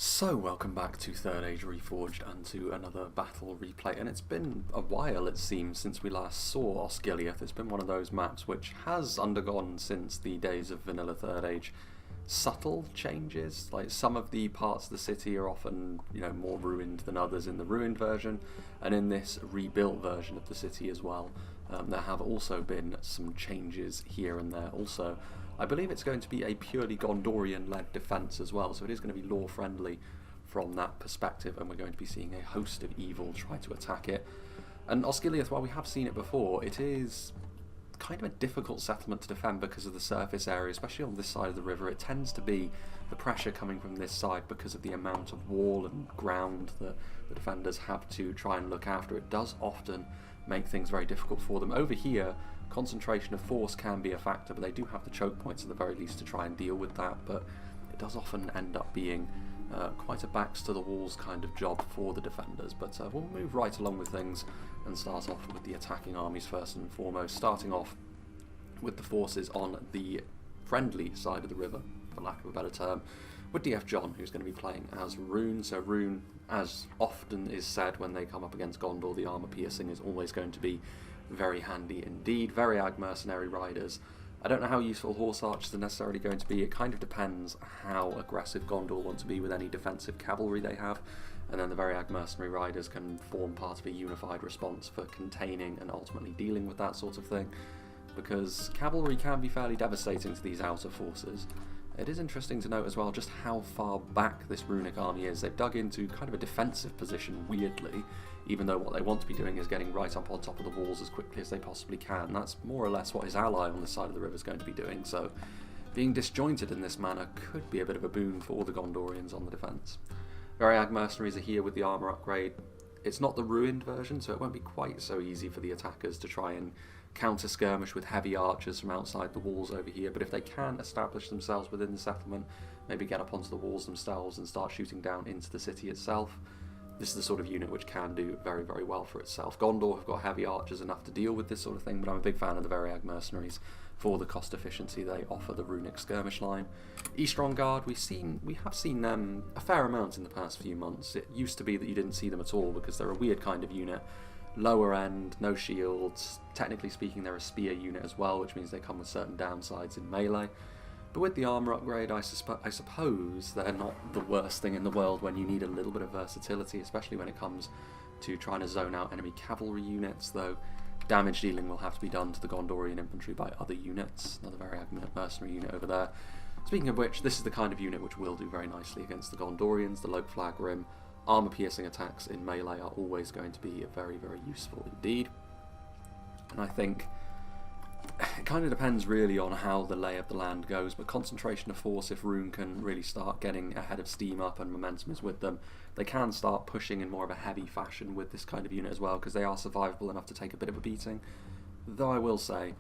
So welcome back to Third Age Reforged and to another battle replay, and it's been a while it seems since we last saw OSGILIATH. It's been one of those maps which has undergone since the days of vanilla Third Age subtle changes. Like some of the parts of the city are often, more ruined than others in the ruined version, and in this rebuilt version of the city as well. There have also been some changes here and there also. I believe it's going to be a purely Gondorian-led defence as well, so it is going to be lore-friendly from that perspective, and we're going to be seeing a host of evil try to attack it. And OSGILIATH, while we have seen it before, it is kind of a difficult settlement to defend because of the surface area, especially on this side of the river. It tends to be the pressure coming from this side because of the amount of wall and ground that the defenders have to try and look after. It does often make things very difficult for them. Over here, concentration of force can be a factor, but they do have the choke points at the very least to try and deal with that, but it does often end up being quite a backs to the walls kind of job for the defenders. But we'll move right along with things and start off with the attacking armies first and foremost, starting off with the forces on the friendly side of the river, for lack of a better term, with DF John, who's going to be playing as Rune. So Rune, as often is said when they come up against Gondor, the armour piercing is always going to be very handy indeed. Very ag mercenary riders. I don't know how useful horse archers are necessarily going to be. It kind of depends how aggressive Gondor want to be with any defensive cavalry they have, and then the very ag mercenary riders can form part of a unified response for containing and ultimately dealing with that sort of thing, because cavalry can be fairly devastating to these outer forces. It is interesting to note as well just how far back this runic army is. They've dug into kind of a defensive position weirdly, even though what they want to be doing is getting right up on top of the walls as quickly as they possibly can. That's more or less what his ally on this side of the river is going to be doing, so being disjointed in this manner could be a bit of a boon for all the Gondorians on the defence. Very ag mercenaries are here with the armour upgrade. It's not the ruined version, so it won't be quite so easy for the attackers to try and counter-skirmish with heavy archers from outside the walls over here, but if they can establish themselves within the settlement, maybe get up onto the walls themselves and start shooting down into the city itself, this is the sort of unit which can do very, very well for itself. Gondor have got heavy archers enough to deal with this sort of thing, but I'm a big fan of the very ag mercenaries for the cost efficiency they offer the runic skirmish line. Eastron Guard, we have seen them a fair amount in the past few months. It used to be that you didn't see them at all because they're a weird kind of unit. Lower end, no shields. Technically speaking, they're a spear unit as well, which means they come with certain downsides in melee. But with the armour upgrade, I suppose they're not the worst thing in the world when you need a little bit of versatility, especially when it comes to trying to zone out enemy cavalry units, though damage dealing will have to be done to the Gondorian infantry by other units. Another very mercenary unit over there. Speaking of which, this is the kind of unit which will do very nicely against the Gondorians. The Loke Flag Rim. Armour-piercing attacks in melee are always going to be very, very useful indeed. And I think it kind of depends really on how the lay of the land goes, but concentration of force, if Rune can really start getting ahead of steam up and momentum is with them, they can start pushing in more of a heavy fashion with this kind of unit as well, because they are survivable enough to take a bit of a beating. Though I will say,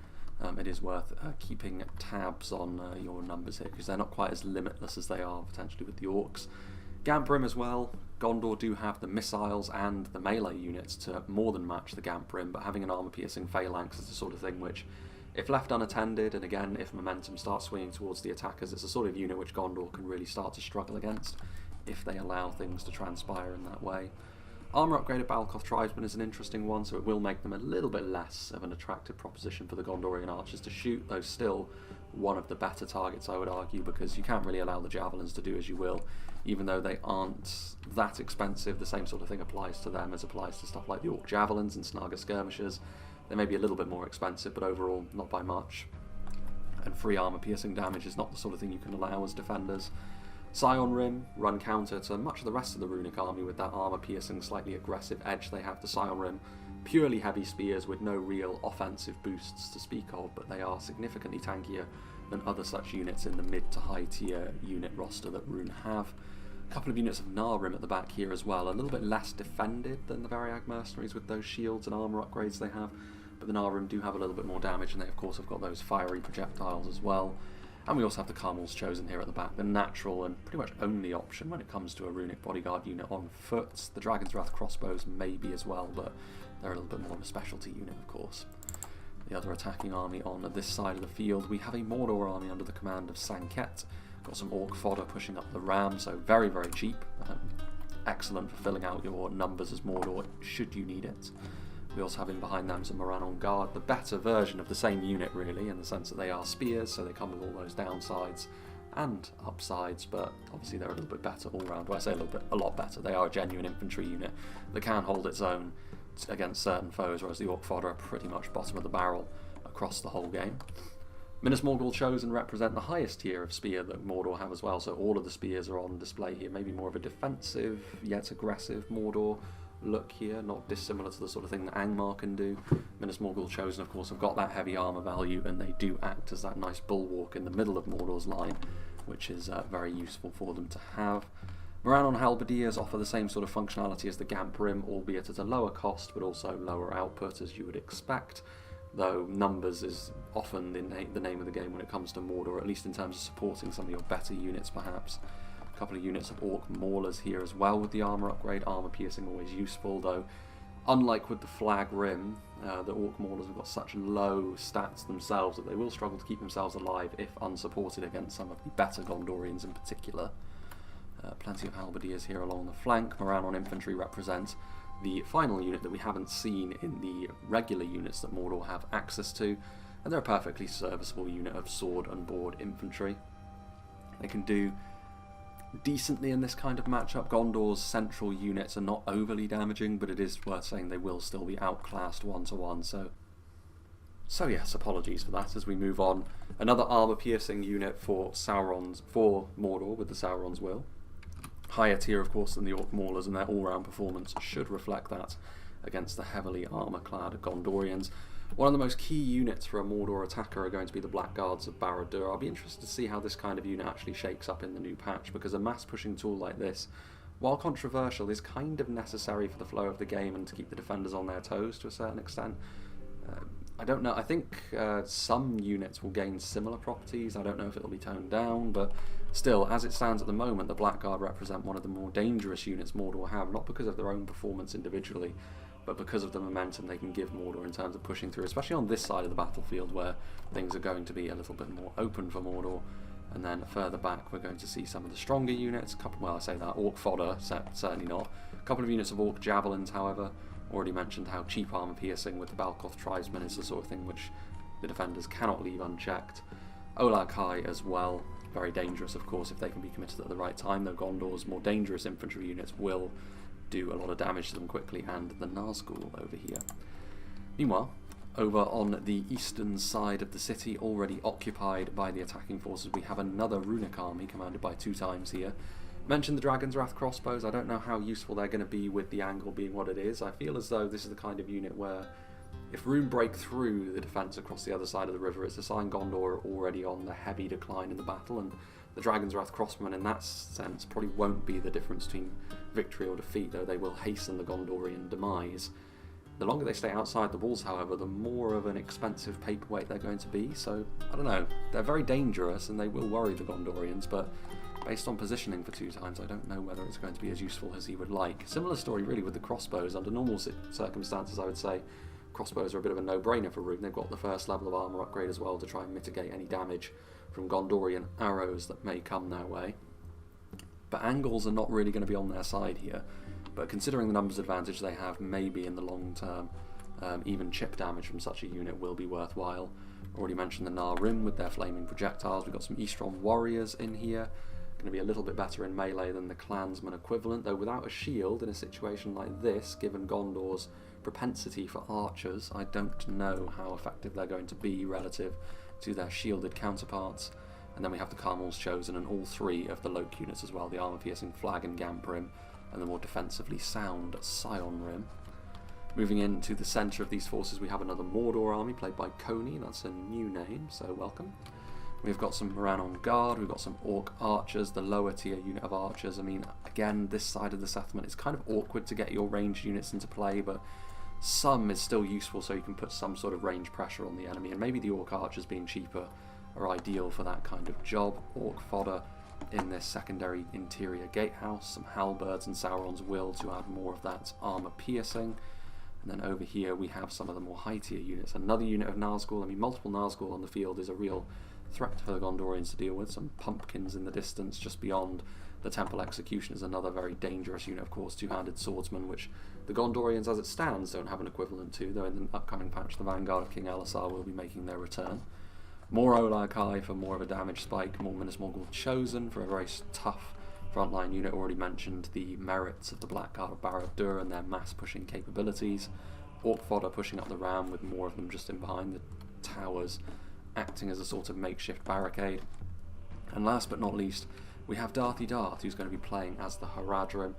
it is worth keeping tabs on your numbers here, because they're not quite as limitless as they are potentially with the Orcs. Gamprim as well. Gondor do have the missiles and the melee units to more than match the Gamprim, but having an armour-piercing phalanx is the sort of thing which, if left unattended, and again, if momentum starts swinging towards the attackers, it's a sort of unit which Gondor can really start to struggle against if they allow things to transpire in that way. Armour upgraded Balkoth Tribesmen is an interesting one, so it will make them a little bit less of an attractive proposition for the Gondorian archers to shoot, though still one of the better targets, I would argue, because you can't really allow the javelins to do as you will. Even though they aren't that expensive, the same sort of thing applies to them as applies to stuff like the Orc Javelins and Snaga Skirmishes. They may be a little bit more expensive, but overall not by much. And free armour piercing damage is not the sort of thing you can allow as defenders. Scion Rim, run counter to much of the rest of the runic army with that armour piercing, slightly aggressive edge they have. The Scion Rim, purely heavy spears with no real offensive boosts to speak of, but they are significantly tankier than other such units in the mid to high tier unit roster that Rune have. A couple of units of Narim at the back here as well, a little bit less defended than the Variag mercenaries with those shields and armour upgrades they have, but the Narim do have a little bit more damage, and they of course have got those fiery projectiles as well. And we also have the Carmel's Chosen here at the back, the natural and pretty much only option when it comes to a runic bodyguard unit on foot. The Dragon's Wrath crossbows may be as well, but they're a little bit more of a specialty unit of course. The other attacking army on this side of the field, we have a Mordor army under the command of Sanket, Got some orc fodder pushing up the ram, so very, very cheap. Excellent for filling out your numbers as Mordor, should you need it. We also have in behind them some Moran on guard, the better version of the same unit really, in the sense that they are spears, so they come with all those downsides and upsides, but obviously they're a little bit better all round. Well, I say a lot better. They are a genuine infantry unit that can hold its own against certain foes, whereas the orc fodder are pretty much bottom of the barrel across the whole game. Minas Morgul chosen represent the highest tier of spear that Mordor have as well, so all of the spears are on display here. Maybe more of a defensive yet aggressive Mordor look here, not dissimilar to the sort of thing that Angmar can do. Minas Morgul chosen, of course, have got that heavy armour value, and they do act as that nice bulwark in the middle of Mordor's line, which is very useful for them to have. Moran on halberdiers offer the same sort of functionality as the Gamp Rim, albeit at a lower cost, but also lower output, as you would expect. Though numbers is often the name of the game when it comes to Mordor, at least in terms of supporting some of your better units perhaps. A couple of units of Orc Maulers here as well with the armour upgrade. Armour piercing always useful, though unlike with the Flag Rim, the Orc Maulers have got such low stats themselves that they will struggle to keep themselves alive if unsupported against some of the better Gondorians in particular. Plenty of halberdiers here along the flank. Moran on infantry represents the final unit that we haven't seen in the regular units that Mordor have access to, and they're a perfectly serviceable unit of sword and board infantry. They can do decently in this kind of matchup. Gondor's central units are not overly damaging, but it is worth saying they will still be outclassed 1-to-1, so yes, apologies for that as we move on. Another armour piercing unit for Mordor with the Sauron's Will. Higher tier, of course, than the Orc Maulers, and their all-round performance should reflect that against the heavily armour-clad Gondorians. One of the most key units for a Mordor attacker are going to be the Blackguards of Barad-dûr. I'll be interested to see how this kind of unit actually shakes up in the new patch, because a mass-pushing tool like this, while controversial, is kind of necessary for the flow of the game and to keep the defenders on their toes to a certain extent. I don't know, I think some units will gain similar properties. I don't know if it'll be toned down, but still, as it stands at the moment, the Blackguard represent one of the more dangerous units Mordor have, not because of their own performance individually, but because of the momentum they can give Mordor in terms of pushing through, especially on this side of the battlefield where things are going to be a little bit more open for Mordor. And then further back we're going to see some of the stronger units, well, I say that, Orc Fodder, certainly not. A couple of units of Orc Javelins, however. Already mentioned how cheap armour piercing with the Balkoth Tribesmen is the sort of thing which the defenders cannot leave unchecked. Olag High as well, very dangerous of course if they can be committed at the right time, though Gondor's more dangerous infantry units will do a lot of damage to them quickly, and the Nazgul over here. Meanwhile, over on the eastern side of the city, already occupied by the attacking forces, we have another runic army commanded by 2 times here. Mentioned the Dragon's Wrath crossbows. I don't know how useful they're going to be with the angle being what it is. I feel as though this is the kind of unit where if Rune break through the defence across the other side of the river, it's a sign Gondor are already on the heavy decline in the battle, and the Dragon's Wrath crossmen in that sense probably won't be the difference between victory or defeat, though they will hasten the Gondorian demise. The longer they stay outside the walls, however, the more of an expensive paperweight they're going to be, so I don't know. They're very dangerous and they will worry the Gondorians, but based on positioning for 2 times, I don't know whether it's going to be as useful as he would like. Similar story really with the crossbows. Under normal circumstances, I would say crossbows are a bit of a no-brainer for Rune. They've got the first level of armour upgrade as well to try and mitigate any damage from Gondorian arrows that may come their way. But angles are not really going to be on their side here. But considering the numbers advantage they have, maybe in the long term, even chip damage from such a unit will be worthwhile. Already mentioned the Nar Rim with their flaming projectiles. We've got some Eastron warriors in here. Going to be a little bit better in melee than the clansman equivalent, though without a shield in a situation like this, given Gondor's propensity for archers, I don't know how effective they're going to be relative to their shielded counterparts. And then we have the Carmel's Chosen and all 3 of the Loke units as well, the armour-piercing Flag and Gamp Rim, and the more defensively sound Scion Rim. Moving into the centre of these forces, we have another Mordor army played by Coney. That's a new name, so welcome. We've got some Moran on guard, we've got some Orc archers, the lower tier unit of archers. I mean, again, this side of the settlement, it's kind of awkward to get your ranged units into play, but some is still useful so you can put some sort of range pressure on the enemy, and maybe the Orc archers being cheaper are ideal for that kind of job. Orc fodder in this secondary interior gatehouse, some halberds and Sauron's Will to add more of that armour piercing. And then over here we have some of the more high tier units. Another unit of Nazgul. I mean, multiple Nazgul on the field is a real threat for the Gondorians to deal with. Some pumpkins in the distance just beyond the Temple Execution is another very dangerous unit, of course. Two-handed swordsman, which the Gondorians, as it stands, don't have an equivalent to, though in the upcoming patch the Vanguard of King Elisar will be making their return. More Olag High for more of a damage spike, more Minas Morgul Chosen for a very tough frontline unit. Already mentioned the merits of the Blackguard of Barad-dûr and their mass pushing capabilities. Orc fodder pushing up the ram with more of them just in behind the towers, acting as a sort of makeshift barricade. And last but not least, we have Darthy Darth, who's going to be playing as the Haradrim,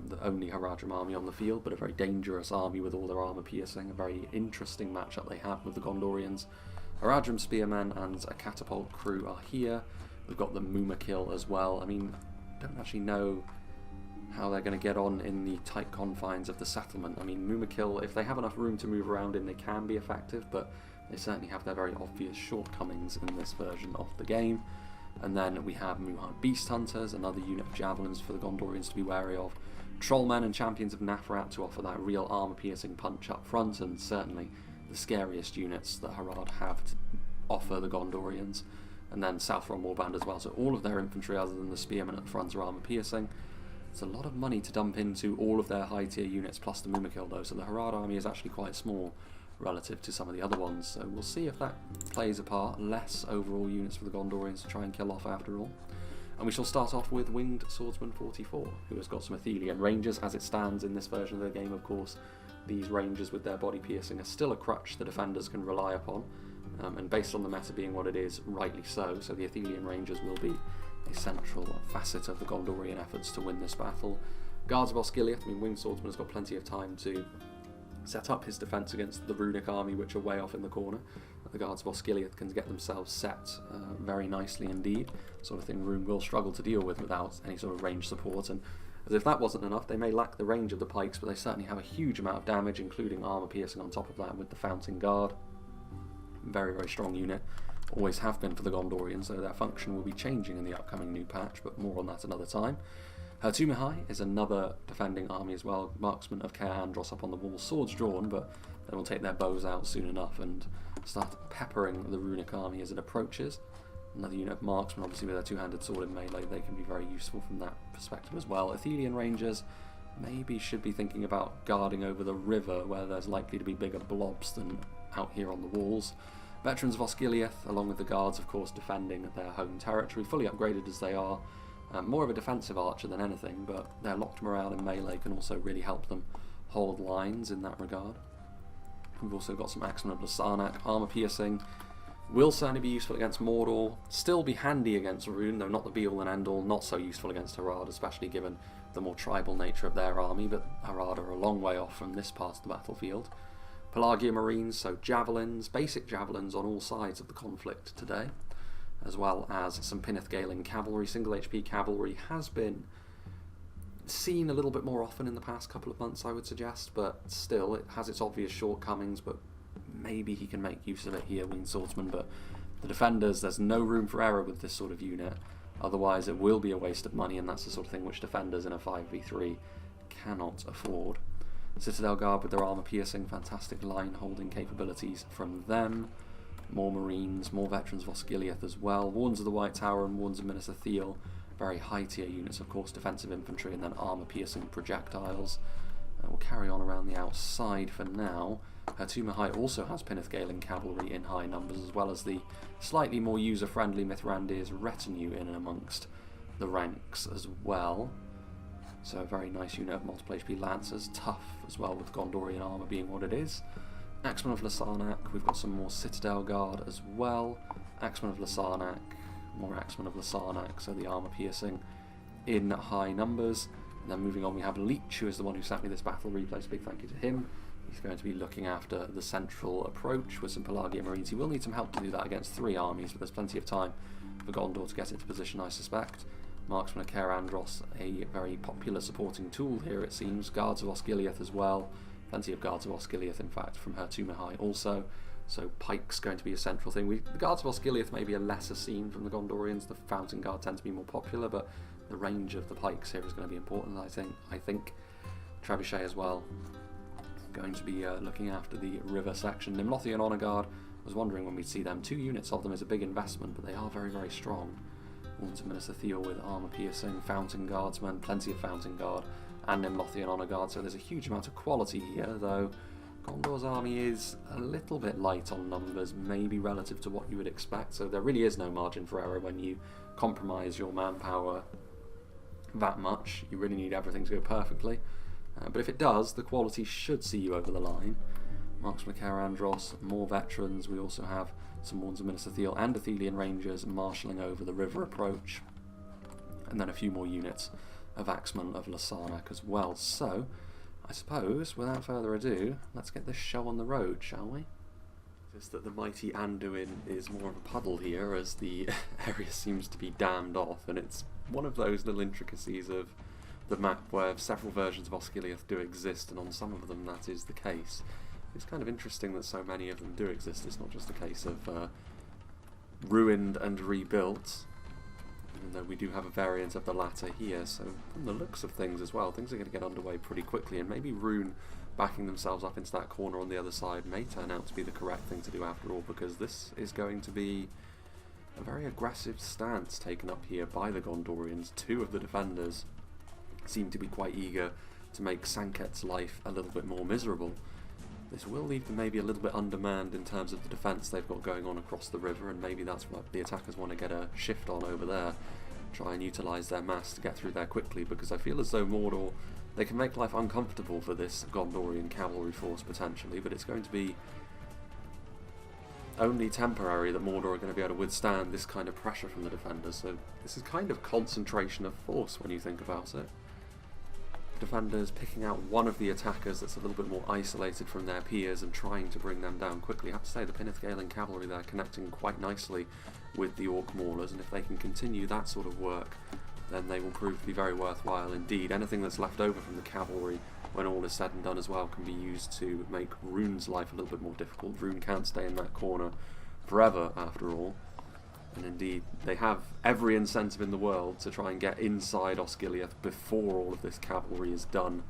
the only Haradrim army on the field, but a very dangerous army with all their armour piercing. A very interesting matchup they have with the Gondorians. Haradrim spearmen and a catapult crew are here. We've got the Mumakil as well. I mean, don't actually know how they're going to get on in the tight confines of the settlement. I mean, Mumakil, if they have enough room to move around in, they can be effective, but they certainly have their very obvious shortcomings in this version of the game. And then we have Muhai Beast Hunters, another unit of javelins for the Gondorians to be wary of. Trollmen and Champions of Nafrat to offer that real armour-piercing punch up front, and certainly the scariest units that Harad have to offer the Gondorians. And then Southron Warband as well, so all of their infantry other than the spearmen at the front are armour-piercing. It's a lot of money to dump into all of their high-tier units plus the Mumakil though, so the Harad army is actually quite small relative to some of the other ones, so we'll see if that plays a part. Less overall units for the Gondorians to try and kill off after all. And we shall start off with Winged Swordsman 44, who has got some Athelian Rangers as it stands in this version of the game. Of course, these Rangers with their body piercing are still a crutch the defenders can rely upon, and based on the meta being what it is, rightly so, so the Athelian Rangers will be a central facet of the Gondorian efforts to win this battle. Guards of Osgiliath, I mean, Winged Swordsman has got plenty of time to set up his defence against the Runic army, which are way off in the corner. The Guards of Osgiliath can get themselves set very nicely indeed, sort of thing Rune will struggle to deal with without any sort of range support, and as if that wasn't enough, they may lack the range of the pikes, but they certainly have a huge amount of damage, including armour piercing on top of that with the Fountain Guard. Very, very strong unit. Always have been for the Gondorians, so their function will be changing in the upcoming new patch, but more on that another time. Hertumihai is another defending army as well. Marksmen of Caer Andros up on the wall, swords drawn, but they will take their bows out soon enough and start peppering the Runic army as it approaches. Another unit of marksmen, obviously with their two-handed sword in melee, they can be very useful from that perspective as well. Athelian Rangers maybe should be thinking about guarding over the river, where there's likely to be bigger blobs than out here on the walls. Veterans of Osgiliath, along with the guards, of course, defending their home territory, fully upgraded as they are. More of a defensive archer than anything, but their locked morale in melee can also really help them hold lines in that regard. We've also got some Axemen of Lasarnak, armour piercing. Will certainly be useful against Mordor, still be handy against Rune, though not the be-all and end-all, not so useful against Harad, especially given the more tribal nature of their army, but Harad are a long way off from this part of the battlefield. Pelagia Marines, so javelins, basic javelins on all sides of the conflict today, as well as some Pinnith Gaeling cavalry. Single HP cavalry has been seen a little bit more often in the past couple of months, I would suggest, but still it has its obvious shortcomings, but maybe he can make use of it here, Winged Swordsman. But the defenders, there's no room for error with this sort of unit, otherwise it will be a waste of money, and that's the sort of thing which defenders in a 5v3 cannot afford. Citadel Guard with their armour piercing, fantastic line holding capabilities from them. More Marines, more Veterans of Osgiliath as well. Wardens of the White Tower and Wardens of Minas Ithil, very high tier units, of course, defensive infantry and then armour piercing projectiles. We'll carry on around the outside for now. Hertumihai also has Pinnith Gaeling cavalry in high numbers, as well as the slightly more user-friendly Mithrandir's retinue in and amongst the ranks as well. So a very nice unit of multiple HP Lancers, tough as well with Gondorian armour being what it is. Axemen of Lasarnak, we've got some more Citadel Guard as well. Axemen of Lasarnak, more Axemen of Lasarnak, so the armour piercing in high numbers. And then moving on, we have Leech, who is the one who sent me this battle replay, so big thank you to him. He's going to be looking after the central approach with some Pelagia Marines. He will need some help to do that against 3 armies, but there's plenty of time for Gondor to get into position, I suspect. Marksmen of Caer Andros, a very popular supporting tool here, it seems. Guards of Osgiliath as well. Plenty of Guards of Osgiliath, in fact, from Hertumihai also. So Pike's going to be a central thing. The Guards of Osgiliath may be a lesser seen from the Gondorians. The Fountain Guard tend to be more popular, but the range of the Pikes here is going to be important, I think. Trebuchet as well. Going to be looking after the river section. Nimlothian Honour Guard, was wondering when we'd see them. 2 units of them is a big investment, but they are very, very strong. Ultimatithathiel with armor-piercing, Fountain Guardsmen, plenty of Fountain Guard, and Lothian Honor Guard, so there's a huge amount of quality here, though Gondor's army is a little bit light on numbers, maybe relative to what you would expect, so there really is no margin for error when you compromise your manpower that much. You really need everything to go perfectly, but if it does, the quality should see you over the line. Marks Andros, more veterans. We also have some Warns of Ministathiel and Athelian Rangers marshalling over the river approach, and then a few more units of Axemen of Lasarnak as well. So, I suppose, without further ado, let's get this show on the road, shall we? It's that the mighty Anduin is more of a puddle here, as the area seems to be dammed off, and it's one of those little intricacies of the map where several versions of Osgiliath do exist, and on some of them that is the case. It's kind of interesting that so many of them do exist. It's not just a case of ruined and rebuilt, even though we do have a variant of the latter here. So from the looks of things as well, things are going to get underway pretty quickly, and maybe Rune backing themselves up into that corner on the other side may turn out to be the correct thing to do after all, because this is going to be a very aggressive stance taken up here by the Gondorians. 2 of the defenders seem to be quite eager to make Sanket's life a little bit more miserable. This will leave them maybe a little bit undermanned in terms of the defence they've got going on across the river, and maybe that's what the attackers want to get a shift on over there. Try and utilise their mass to get through there quickly, because I feel as though Mordor, they can make life uncomfortable for this Gondorian cavalry force potentially, but it's going to be only temporary that Mordor are going to be able to withstand this kind of pressure from the defenders. So this is kind of concentration of force when you think about it. Defenders picking out one of the attackers that's a little bit more isolated from their peers and trying to bring them down quickly. I have to say the Pinnithgalen cavalry there connecting quite nicely with the Orc Maulers, and if they can continue that sort of work, then they will prove to be very worthwhile indeed. Anything that's left over from the cavalry, when all is said and done as well, can be used to make Rune's life a little bit more difficult. Rune can't stay in that corner forever after all. And indeed, they have every incentive in the world to try and get inside Osgiliath before all of this cavalry is done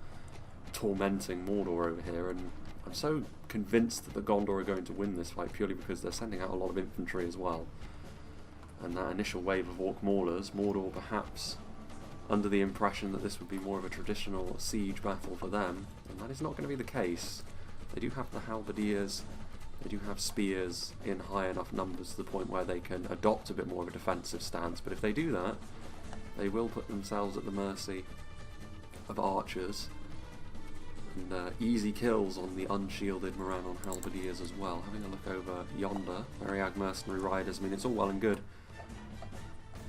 tormenting Mordor over here. And I'm so convinced that the Gondor are going to win this fight purely because they're sending out a lot of infantry as well. And that initial wave of Orc Maulers, Mordor perhaps under the impression that this would be more of a traditional siege battle for them, and that is not going to be the case. They do have the halberdiers. They do have spears in high enough numbers to the point where they can adopt a bit more of a defensive stance, but if they do that, they will put themselves at the mercy of archers, and easy kills on the unshielded Morannon halberdiers as well. Having a look over yonder, Variag mercenary riders, I mean, it's all well and good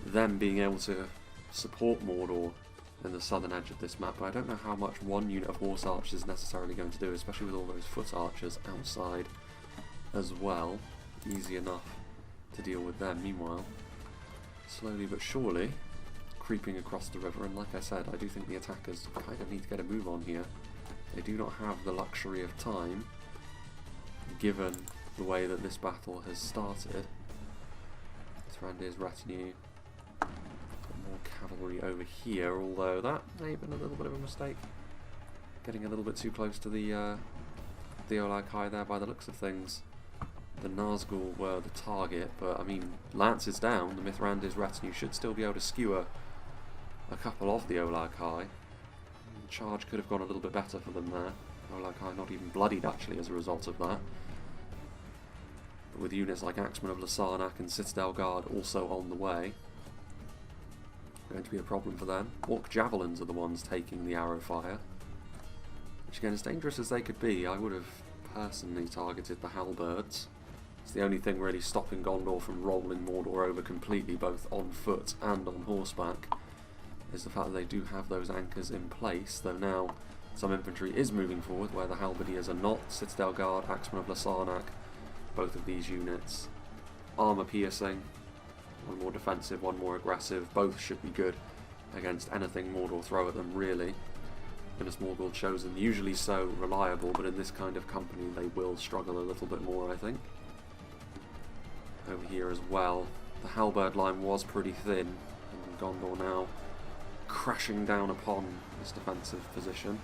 them being able to support Mordor in the southern edge of this map, but I don't know how much one unit of horse archers is necessarily going to do, especially with all those foot archers outside as well. Easy enough to deal with them. Meanwhile, slowly but surely creeping across the river, and like I said, I do think the attackers kind of need to get a move on here. They do not have the luxury of time, given the way that this battle has started. Thrandir's retinue, more cavalry over here, although that may have been a little bit of a mistake. Getting a little bit too close to the Olag High there by the looks of things. The Nazgul were the target, but I mean, Lance is down. The Mithrandir's retinue should still be able to skewer a couple of the Olag High. The charge could have gone a little bit better for them there. Olag High not even bloodied actually as a result of that. But with units like Axemen of Lasarnak and Citadel Guard also on the way, going to be a problem for them. Orc Javelins are the ones taking the arrow fire, which again, as dangerous as they could be, I would have personally targeted the halberds. It's the only thing really stopping Gondor from rolling Mordor over completely, both on foot and on horseback, is the fact that they do have those anchors in place, though now some infantry is moving forward where the halberdiers are not. Citadel Guard, Axemen of Lasarnak, both of these units armour piercing, one more defensive, one more aggressive. Both should be good against anything Mordor throw at them, really. Minas Morgul chosen, usually so reliable, but in this kind of company they will struggle a little bit more, I think. Over here as well, the halberd line was pretty thin, and Gondor now crashing down upon this defensive position.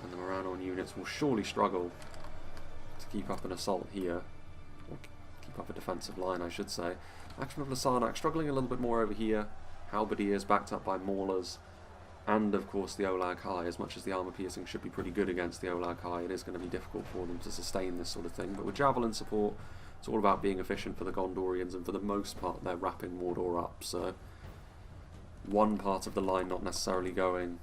And the Morannon units will surely struggle to keep up an assault here. proper defensive line, I should say. Axemen of Lasarnak struggling a little bit more over here. Halberdiers backed up by Maulers. And of course the Olag High. As much as the armour piercing should be pretty good against the Olag High, it is going to be difficult for them to sustain this sort of thing. But with Javelin support, it's all about being efficient for the Gondorians, and for the most part they're wrapping Mordor up. So one part of the line not necessarily going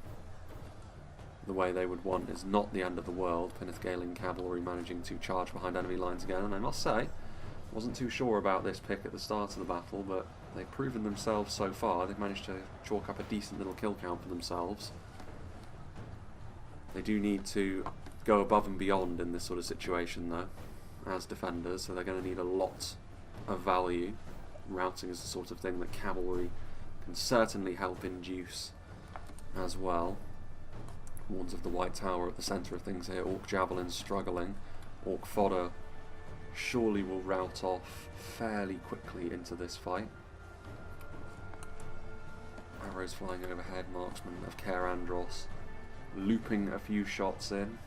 the way they would want is not the end of the world. Pynethgaling cavalry managing to charge behind enemy lines again, and I must say, wasn't too sure about this pick at the start of the battle, but they've proven themselves so far. They've managed to chalk up a decent little kill count for themselves. They do need to go above and beyond in this sort of situation though, as defenders, so they're going to need a lot of value. Routing is the sort of thing that cavalry can certainly help induce as well. Warns of the White Tower at the centre of things here. Orc Javelins struggling. Orc Fodder surely will rout off fairly quickly into this fight. Arrows flying overhead. Marksman of Caer Andros looping a few shots in.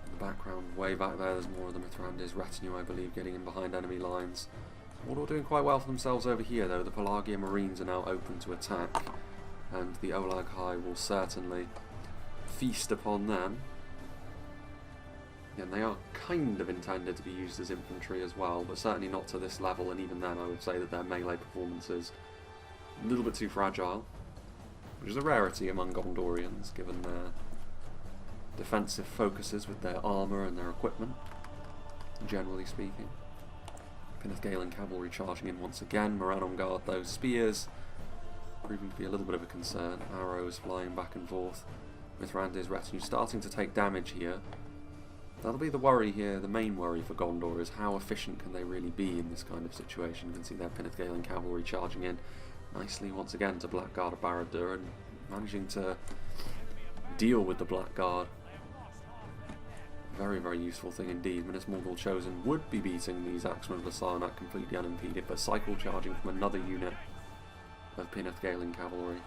In the background, way back there's more of the Mithrandir's retinue, I believe, getting in behind enemy lines. Mordor doing quite well for themselves over here though. The Pelagia Marines are now open to attack, and the Olag High will certainly feast upon them. And they are kind of intended to be used as infantry as well, but certainly not to this level, and even then I would say that their melee performance is a little bit too fragile, which is a rarity among Gondorians given their defensive focuses with their armour and their equipment, generally speaking. Pynethgaling cavalry charging in once again. Moran on guard though. Spears proving to be a little bit of a concern. Arrows flying back and forth. Mithrandir's retinue starting to take damage here. That'll be the worry here. The main worry for Gondor is how efficient can they really be in this kind of situation. You can see their Pynethgaling cavalry charging in nicely once again to Blackguard of Barad-dûr and managing to deal with the Blackguard. Very, very useful thing indeed. Minas Morgul Chosen would be beating these Axemen of Lasarnak completely unimpeded, but cycle charging from another unit of Pynethgaling cavalry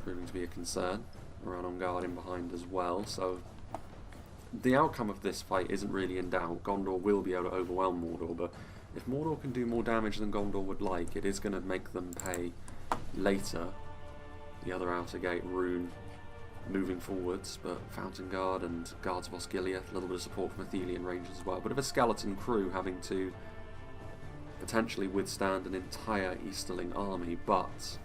proving to be a concern. Moran on guard in behind as well, so the outcome of this fight isn't really in doubt. Gondor will be able to overwhelm Mordor, but if Mordor can do more damage than Gondor would like, it is going to make them pay later. The other outer gate rune moving forwards, but Fountain Guard and Guards of Osgiliath, a little bit of support from Athelian Rangers as well. Bit of a skeleton crew having to potentially withstand an entire Easterling army, but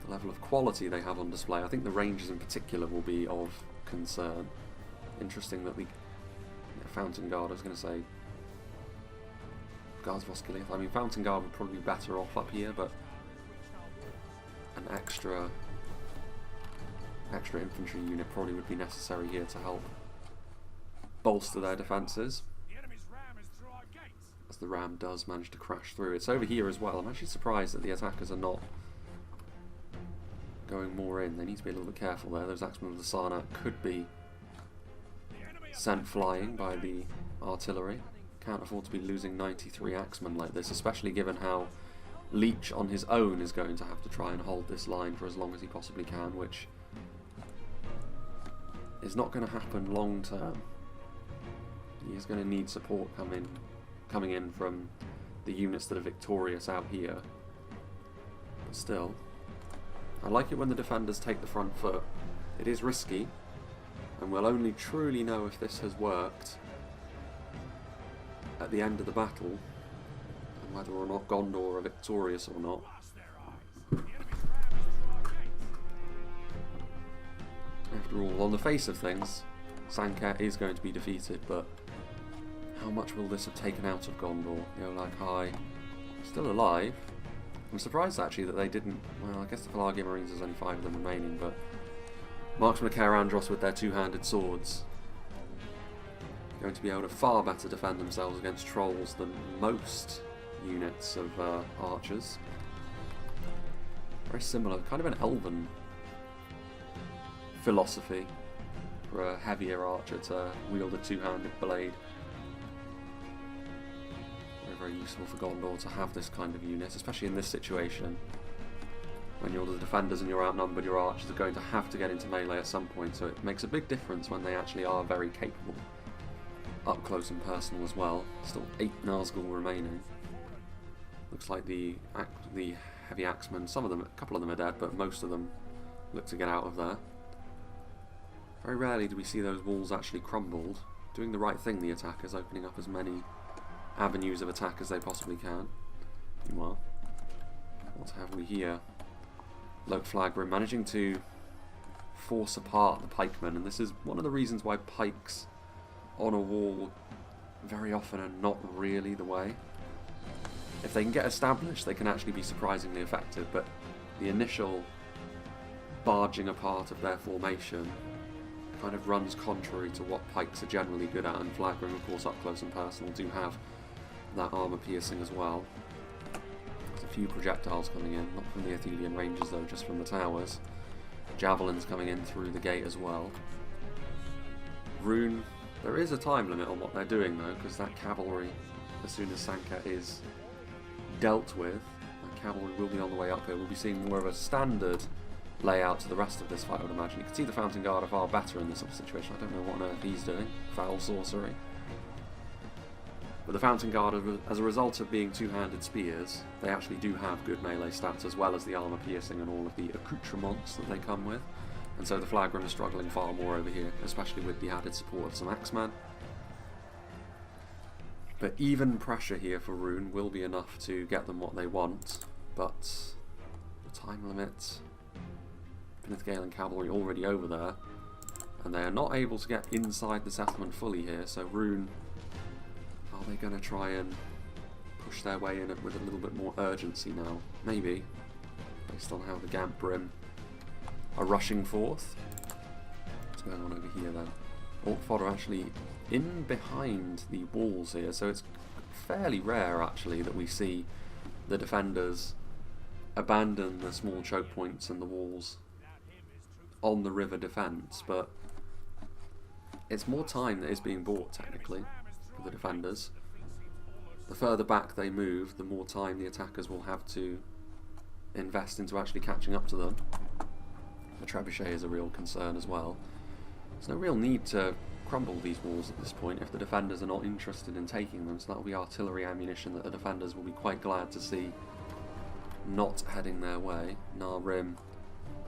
the level of quality they have on display, I think the Rangers in particular will be of concern. Interesting that the Fountain Guard, I was going to say Guards of Osgiliath, I mean Fountain Guard would probably be better off up here, but an extra infantry unit probably would be necessary here to help bolster their defences, as the ram does manage to crash through. It's over here as well. I'm actually surprised that the attackers are not going more in. They need to be a little bit careful there. Those Axemen of the Lasarnak could be sent flying by the artillery. Can't afford to be losing 93 Axemen like this, especially given how Leech on his own is going to have to try and hold this line for as long as he possibly can, which is not going to happen long term. He is going to need support coming in from the units that are victorious out here. But still, I like it when the defenders take the front foot. It is risky, and we'll only truly know if this has worked at the end of the battle, and whether or not Gondor are victorious or not. After all, on the face of things, Sanket is going to be defeated, but how much will this have taken out of Gondor? The Olag High still alive. I'm surprised actually that they didn't, well, I guess the Pelagia Marines, there's only 5 of them remaining, but Marksmen of Caer Andros with their two-handed swords going to be able to far better defend themselves against trolls than most units of archers. Very similar, kind of an elven philosophy for a heavier archer to wield a two-handed blade. Very, very useful for Gondor to have this kind of unit, especially in this situation. When you're the defenders and you're outnumbered, your archers are going to have to get into melee at some point, so it makes a big difference when they actually are very capable. Up close and personal as well. Still 8 Nazgul remaining. Looks like the heavy axemen, a couple of them are dead, but most of them look to get out of there. Very rarely do we see those walls actually crumbled. Doing the right thing, the attackers, opening up as many avenues of attack as they possibly can. Meanwhile, what have we here? Loke Flagrim managing to force apart the pikemen, and this is one of the reasons why pikes on a wall very often are not really the way. If they can get established, they can actually be surprisingly effective, but the initial barging apart of their formation kind of runs contrary to what pikes are generally good at, and Flagrim, of course, up close and personal, do have that armour piercing as well. There's a few projectiles coming in, not from the Athelian Rangers though, just from the towers. Javelins coming in through the gate as well. Rune, there is a time limit on what they're doing though, because that cavalry, as soon as Sanka is dealt with, that cavalry will be on the way up here. We'll be seeing more of a standard layout to the rest of this fight, I would imagine. You can see the Fountain Guard are far better in this sort of situation. I don't know what on earth he's doing. Foul sorcery. But the Fountain Guard, as a result of being two-handed spears, they actually do have good melee stats, as well as the armour piercing and all of the accoutrements that they come with. And so the Flagrim are struggling far more over here, especially with the added support of some Axeman. But even pressure here for Rune will be enough to get them what they want, but the time limit, Nithgalen cavalry already over there, and they are not able to get inside the settlement fully here, so Rune, are they going to try and push their way in with a little bit more urgency now? Maybe, based on how the Gamp Brim are rushing forth. What's going on over here then? Orkfod are actually in behind the walls here, so it's fairly rare actually that we see the defenders abandon the small choke points and the walls on the river defence, but it's more time that is being bought technically for the defenders. The further back they move, the more time the attackers will have to invest into actually catching up to them. The trebuchet is a real concern as well. There's no real need to crumble these walls at this point if the defenders are not interested in taking them, so that will be artillery ammunition that the defenders will be quite glad to see not heading their way. Rim,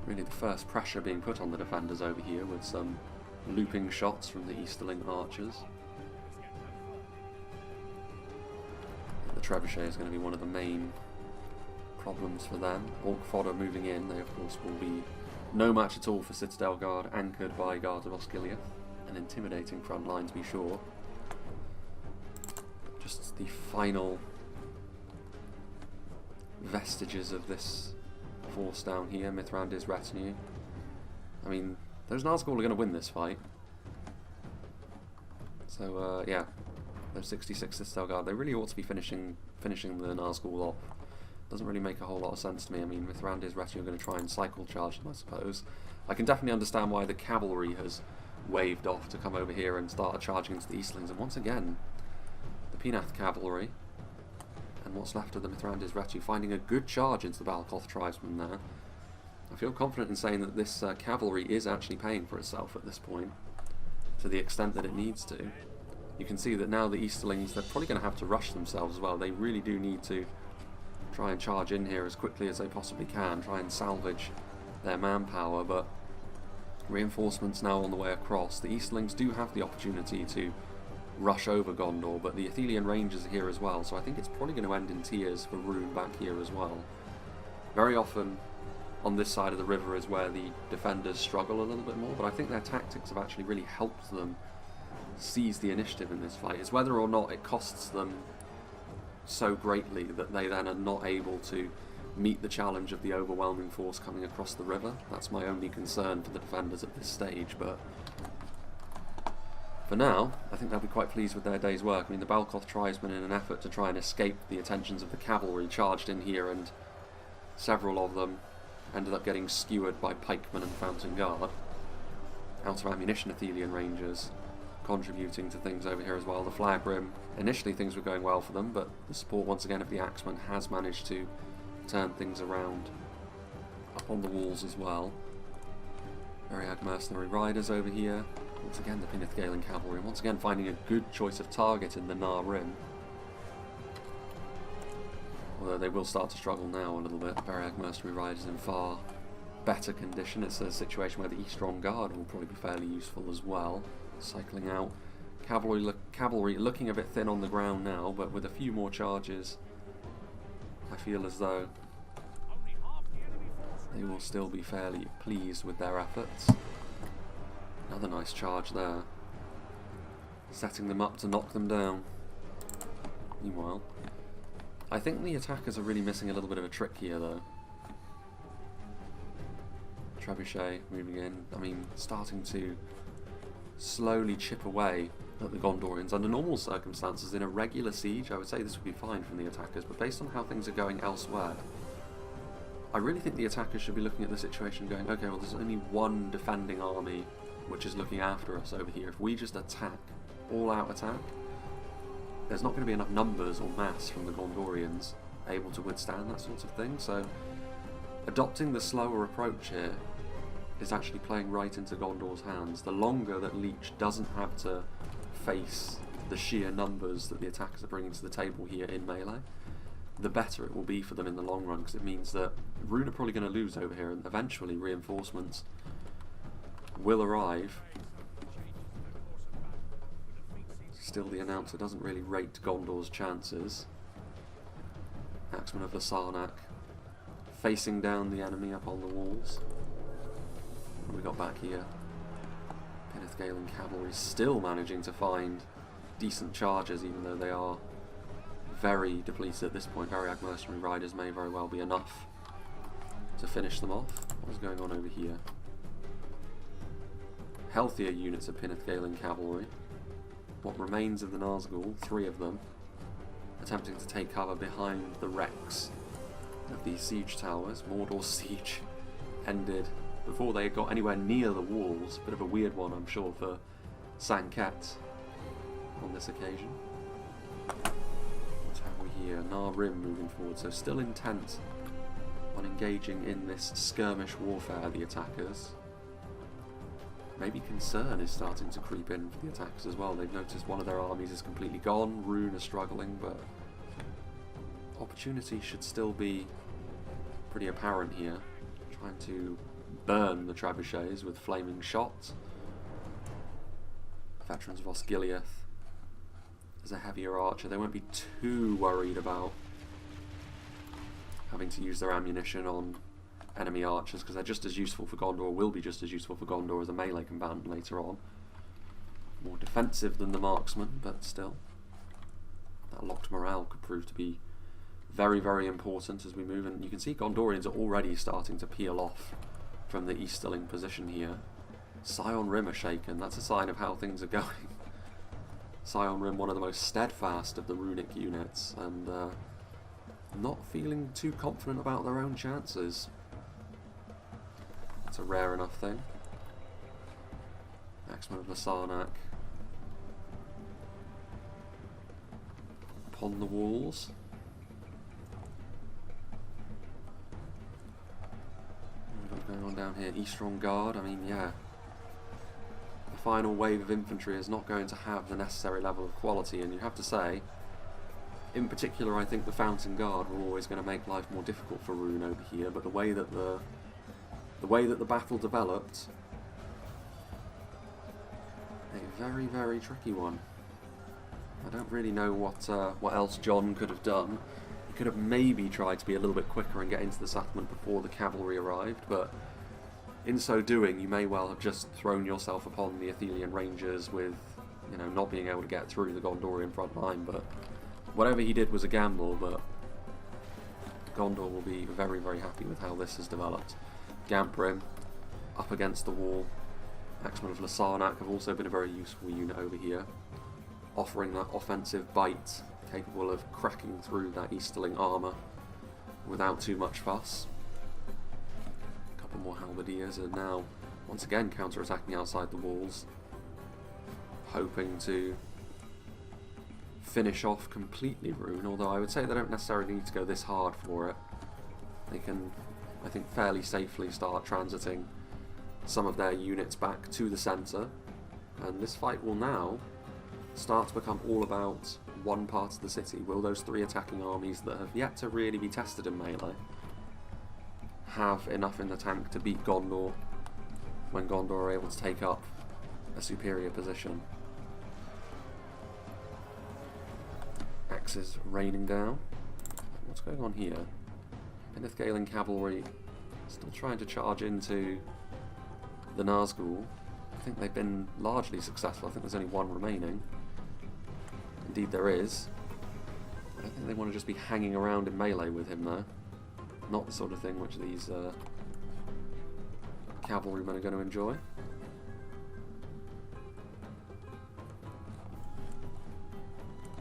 really the first pressure being put on the defenders over here with some looping shots from the Easterling archers. The trebuchet is going to be one of the main problems for them. Orkfod are moving in, they of course will be no match at all for Citadel Guard, anchored by Guards of OSGILIATH. An intimidating front line to be sure. Just the final vestiges of this force down here, Mithrandir's retinue. I mean, those Nazgul are going to win this fight. So, yeah, those 66 Citadel Guard, they really ought to be finishing the Nazgul off. Doesn't really make a whole lot of sense to me. I mean, Mithrandir's retinue are going to try and cycle charge them, I suppose. I can definitely understand why the cavalry has waved off to come over here and start charging into the Eastlings, and once again, the Penath cavalry and what's left of the Mithrandir's retinue finding a good charge into the Balkoth tribesmen there. I feel confident in saying that this cavalry is actually paying for itself at this point, to the extent that it needs to. You can see that now the Easterlings, they're probably going to have to rush themselves as well. They really do need to try and charge in here as quickly as they possibly can, try and salvage their manpower, but reinforcements now on the way across. The Eastlings do have the opportunity to rush over Gondor, but the Athelian Rangers are here as well, so I think it's probably going to end in tears for Rune back here as well. Very often on this side of the river is where the defenders struggle a little bit more, but I think their tactics have actually really helped them seize the initiative in this fight. It's whether or not it costs them so greatly that they then are not able to meet the challenge of the overwhelming force coming across the river. That's my only concern for the defenders at this stage, but for now, I think they'll be quite pleased with their day's work. I mean, the Balkoth tribesmen, in an effort to try and escape the attentions of the cavalry, charged in here, and several of them ended up getting skewered by pikemen and Fountain Guard. Out of ammunition, Athelian Rangers contributing to things over here as well. The Flagrim, initially things were going well for them, but the support once again of the Axemen has managed to turn things around up on the walls as well. Variag mercenary riders over here. Once again the Pinithgalen cavalry, and once again finding a good choice of target in the Nar Rim. Although they will start to struggle now a little bit. Variag mercenary riders in far better condition. It's a situation where the Eastron Guard will probably be fairly useful as well. Cycling out. Cavalry looking a bit thin on the ground now, but with a few more charges, I feel as though they will still be fairly pleased with their efforts. Another nice charge there, setting them up to knock them down. Meanwhile, I think the attackers are really missing a little bit of a trick here though. Trebuchet moving in, I mean, starting to slowly chip away at the Gondorians. Under normal circumstances, in a regular siege, I would say this would be fine from the attackers, but based on how things are going elsewhere, I really think the attackers should be looking at the situation going, okay, well there's only one defending army which is looking after us over here. If we just attack, all-out attack, there's not going to be enough numbers or mass from the Gondorians able to withstand that sort of thing, so adopting the slower approach here is actually playing right into Gondor's hands. The longer that Leech doesn't have to face the sheer numbers that the attackers are bringing to the table here in melee, the better it will be for them in the long run, because it means that Rune are probably going to lose over here, and eventually reinforcements will arrive. Still, the announcer doesn't really rate Gondor's chances. Axeman of Lasarnak facing down the enemy up on the walls. What have we got back here? Pinithgalen cavalry still managing to find decent charges, even though they are very depleted at this point. Variag mercenary riders may very well be enough to finish them off. What is going on over here? Healthier units of Pinithgalen cavalry. What remains of the Nazgul, 3 of them, attempting to take cover behind the wrecks of these siege towers. Mordor's siege ended before they got anywhere near the walls. Bit of a weird one, I'm sure, for Sanket on this occasion. What have we here? Nar Rim moving forward, so still intent on engaging in this skirmish warfare, the attackers. Maybe concern is starting to creep in for the attackers as well. They've noticed one of their armies is completely gone. Rune are struggling, but opportunity should still be pretty apparent here. Trying to burn the trebuchets with flaming shots. Veterans of OSGILIATH as a heavier archer. They won't be too worried about having to use their ammunition on enemy archers, because they're just as useful for Gondor, will be just as useful for Gondor as a melee combatant later on. More defensive than the marksman, but still. That locked morale could prove to be very, very important as we move, and you can see Gondorians are already starting to peel off from the easterling position here. Scion Rim are shaken, that's a sign of how things are going. Scion Rim, one of the most steadfast of the runic units, and not feeling too confident about their own chances. It's a rare enough thing. Axeman of Lasarnak upon the walls. What's going on down here? Eastron Guard, I mean, yeah. The final wave of infantry is not going to have the necessary level of quality, and you have to say, in particular, I think the Fountain Guard were always going to make life more difficult for Rune over here, but the way that the battle developed, a very, very tricky one. I don't really know what else John could have done. He could have maybe tried to be a little bit quicker and get into the settlement before the cavalry arrived, but in so doing, you may well have just thrown yourself upon the Athelian Rangers with, you know, not being able to get through the Gondorian front line. But whatever he did was a gamble, but Gondor will be very, very happy with how this has developed. Gamprim up against the wall. Axemen of Lasarnak have also been a very useful unit over here, offering that offensive bite, capable of cracking through that easterling armour without too much fuss. A couple more halberdiers are now once again counter-attacking outside the walls, hoping to finish off completely Rune, although I would say they don't necessarily need to go this hard for it. they can, I think, fairly safely start transiting some of their units back to the centre, and this fight will now start to become all about one part of the city. Will those three attacking armies that have yet to really be tested in melee have enough in the tank to beat Gondor when Gondor are able to take up a superior position? Axes raining down. What's going on here? Penithgalen cavalry still trying to charge into the Nazgul. I think they've been largely successful. I think there's only one remaining. Indeed there is. I don't think they want to just be hanging around in melee with him though. Not the sort of thing which these cavalrymen are going to enjoy.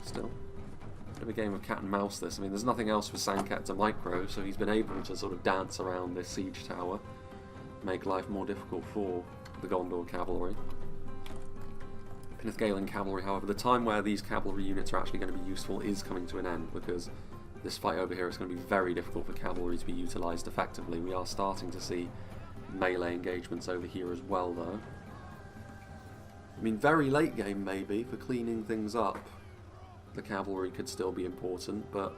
Still, bit of a game of cat and mouse this. I mean, there's nothing else for Sankat to micro, so he's been able to sort of dance around this siege tower, make life more difficult for the Gondor cavalry. Penithgalen cavalry, however, the time where these cavalry units are actually going to be useful is coming to an end, because this fight over here is going to be very difficult for cavalry to be utilised effectively. We are starting to see melee engagements over here as well, though. I mean, very late game maybe, for cleaning things up, the cavalry could still be important, but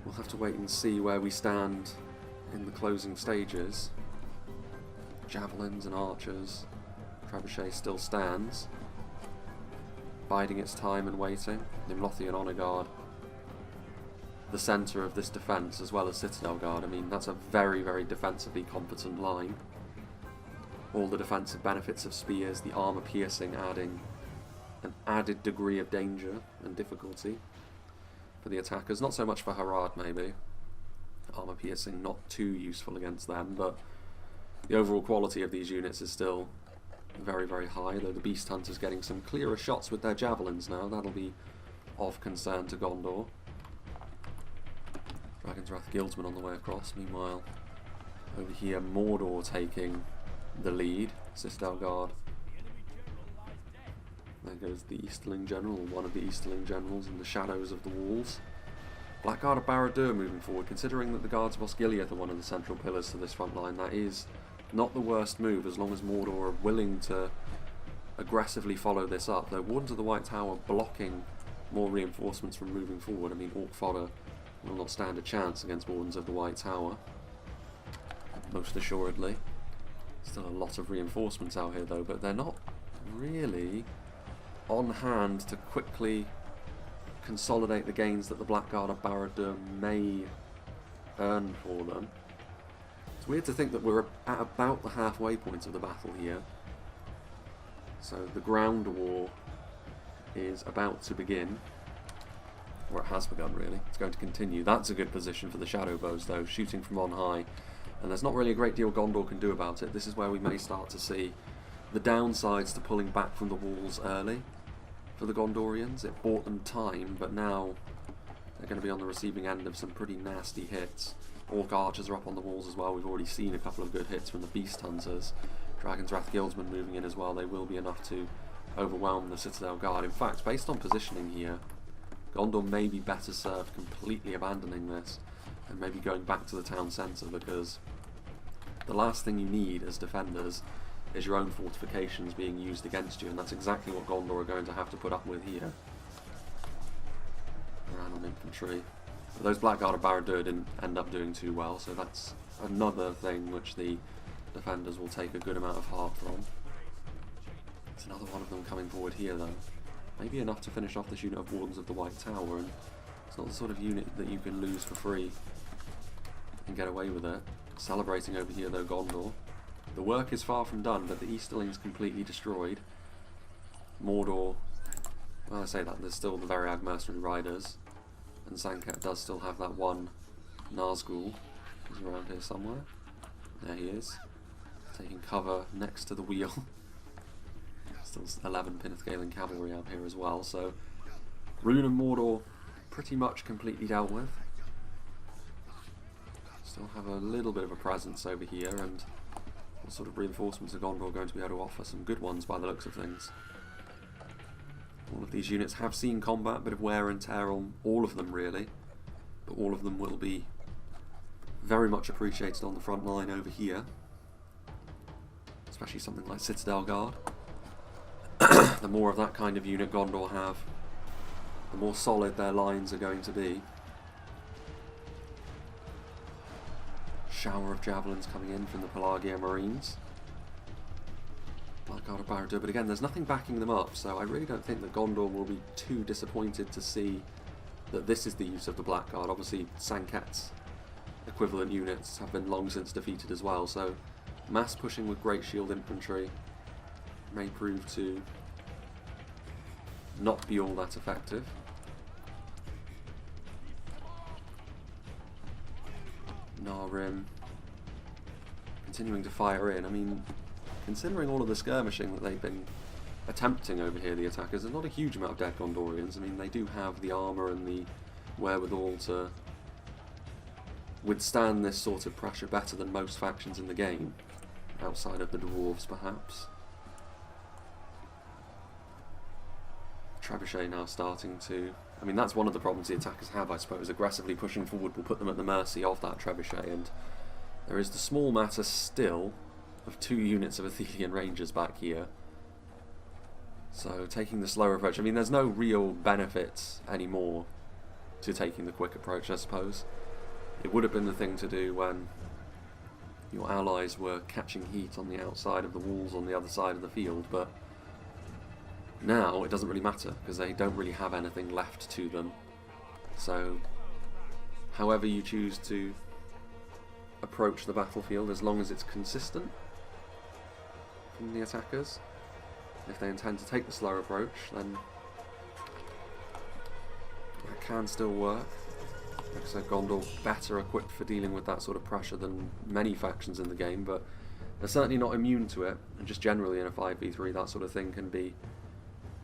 we'll have to wait and see where we stand in the closing stages. Javelins and archers. Trebuchet still stands, biding its time and waiting. The Lothian Honour Guard, the centre of this defence, as well as Citadel Guard. I mean, that's a very, very defensively competent line. All the defensive benefits of spears, the armour piercing adding an added degree of danger and difficulty for the attackers. Not so much for Harad, maybe. Armour piercing not too useful against them, but the overall quality of these units is still very, very high, though the Beast Hunters getting some clearer shots with their javelins now. That'll be of concern to Gondor. Dragon's Wrath Guildsman on the way across. Meanwhile, over here, Mordor taking the lead. Citadel Guard. There goes the Easterling General, or one of the Easterling Generals in the shadows of the walls. Blackguard of Barad-dûr moving forward. Considering that the Guards of Osgiliath are one of the central pillars to this front line, that is not the worst move, as long as Mordor are willing to aggressively follow this up. Though Wardens of the White Tower blocking more reinforcements from moving forward. I mean, Orc fodder will not stand a chance against Wardens of the White Tower, most assuredly. Still a lot of reinforcements out here though, but they're not really on hand to quickly consolidate the gains that the Blackguard of Barad-dûr may earn for them. It's weird to think that we're at about the halfway point of the battle here. So the ground war is about to begin. Or it has begun, really. It's going to continue. That's a good position for the shadow bows, though, shooting from on high. And there's not really a great deal Gondor can do about it. This is where we may start to see the downsides to pulling back from the walls early for the Gondorians. It bought them time, but now they're going to be on the receiving end of some pretty nasty hits. Orc archers are up on the walls as well. We've already seen a couple of good hits from the Beast Hunters. Dragon's Wrath Guildsmen moving in as well. They will be enough to overwhelm the Citadel Guard. In fact, based on positioning here, Gondor may be better served completely abandoning this and maybe going back to the town centre, because the last thing you need as defenders is your own fortifications being used against you, and that's exactly what Gondor are going to have to put up with here. Ran on infantry. But those Blackguard of Barad-dûr didn't end up doing too well, so that's another thing which the defenders will take a good amount of heart from. There's another one of them coming forward here though. Maybe enough to finish off this unit of Wardens of the White Tower, and it's not the sort of unit that you can lose for free and get away with it. Celebrating over here though, Gondor. The work is far from done, but the Easterlings completely destroyed. Mordor, well, I say that, there's still the Variag Mercenary Riders, and Sankat does still have that one Nazgul. He's around here somewhere. There he is, taking cover next to the wheel. Still 11 Penithgalen cavalry out here as well, so Rune and Mordor pretty much completely dealt with. Still have a little bit of a presence over here, and what sort of reinforcements are Gondor going to be able to offer? Some good ones by the looks of things. All of these units have seen combat, a bit of wear and tear on all of them really, but all of them will be very much appreciated on the front line over here. Especially something like Citadel Guard. The more of that kind of unit Gondor have, the more solid their lines are going to be. Shower of javelins coming in from the Pelagia Marines. Blackguard of Barad-dûr, but again, there's nothing backing them up, so I really don't think that Gondor will be too disappointed to see that this is the use of the Blackguard. Obviously, Sanket's equivalent units have been long since defeated as well, so mass pushing with Great Shield Infantry may prove to not be all that effective. Narim continuing to fire in. I mean, considering all of the skirmishing that they've been attempting over here, the attackers, there's not a huge amount of dead Gondorians. I mean, they do have the armour and the wherewithal to withstand this sort of pressure better than most factions in the game, outside of the dwarves perhaps. Trebuchet now starting to... I mean, that's one of the problems the attackers have, I suppose. Aggressively pushing forward will put them at the mercy of that Trebuchet, and there is the small matter still of 2 units of Athelian Rangers back here. So taking the slower approach, I mean, there's no real benefit anymore to taking the quick approach, I suppose. It would have been the thing to do when your allies were catching heat on the outside of the walls on the other side of the field, but now it doesn't really matter because they don't really have anything left to them. So however you choose to approach the battlefield, as long as it's consistent from the attackers, if they intend to take the slower approach, then that can still work. Like I said, Gondor better equipped for dealing with that sort of pressure than many factions in the game, but they're certainly not immune to it, and just generally in a 5v3 that sort of thing can be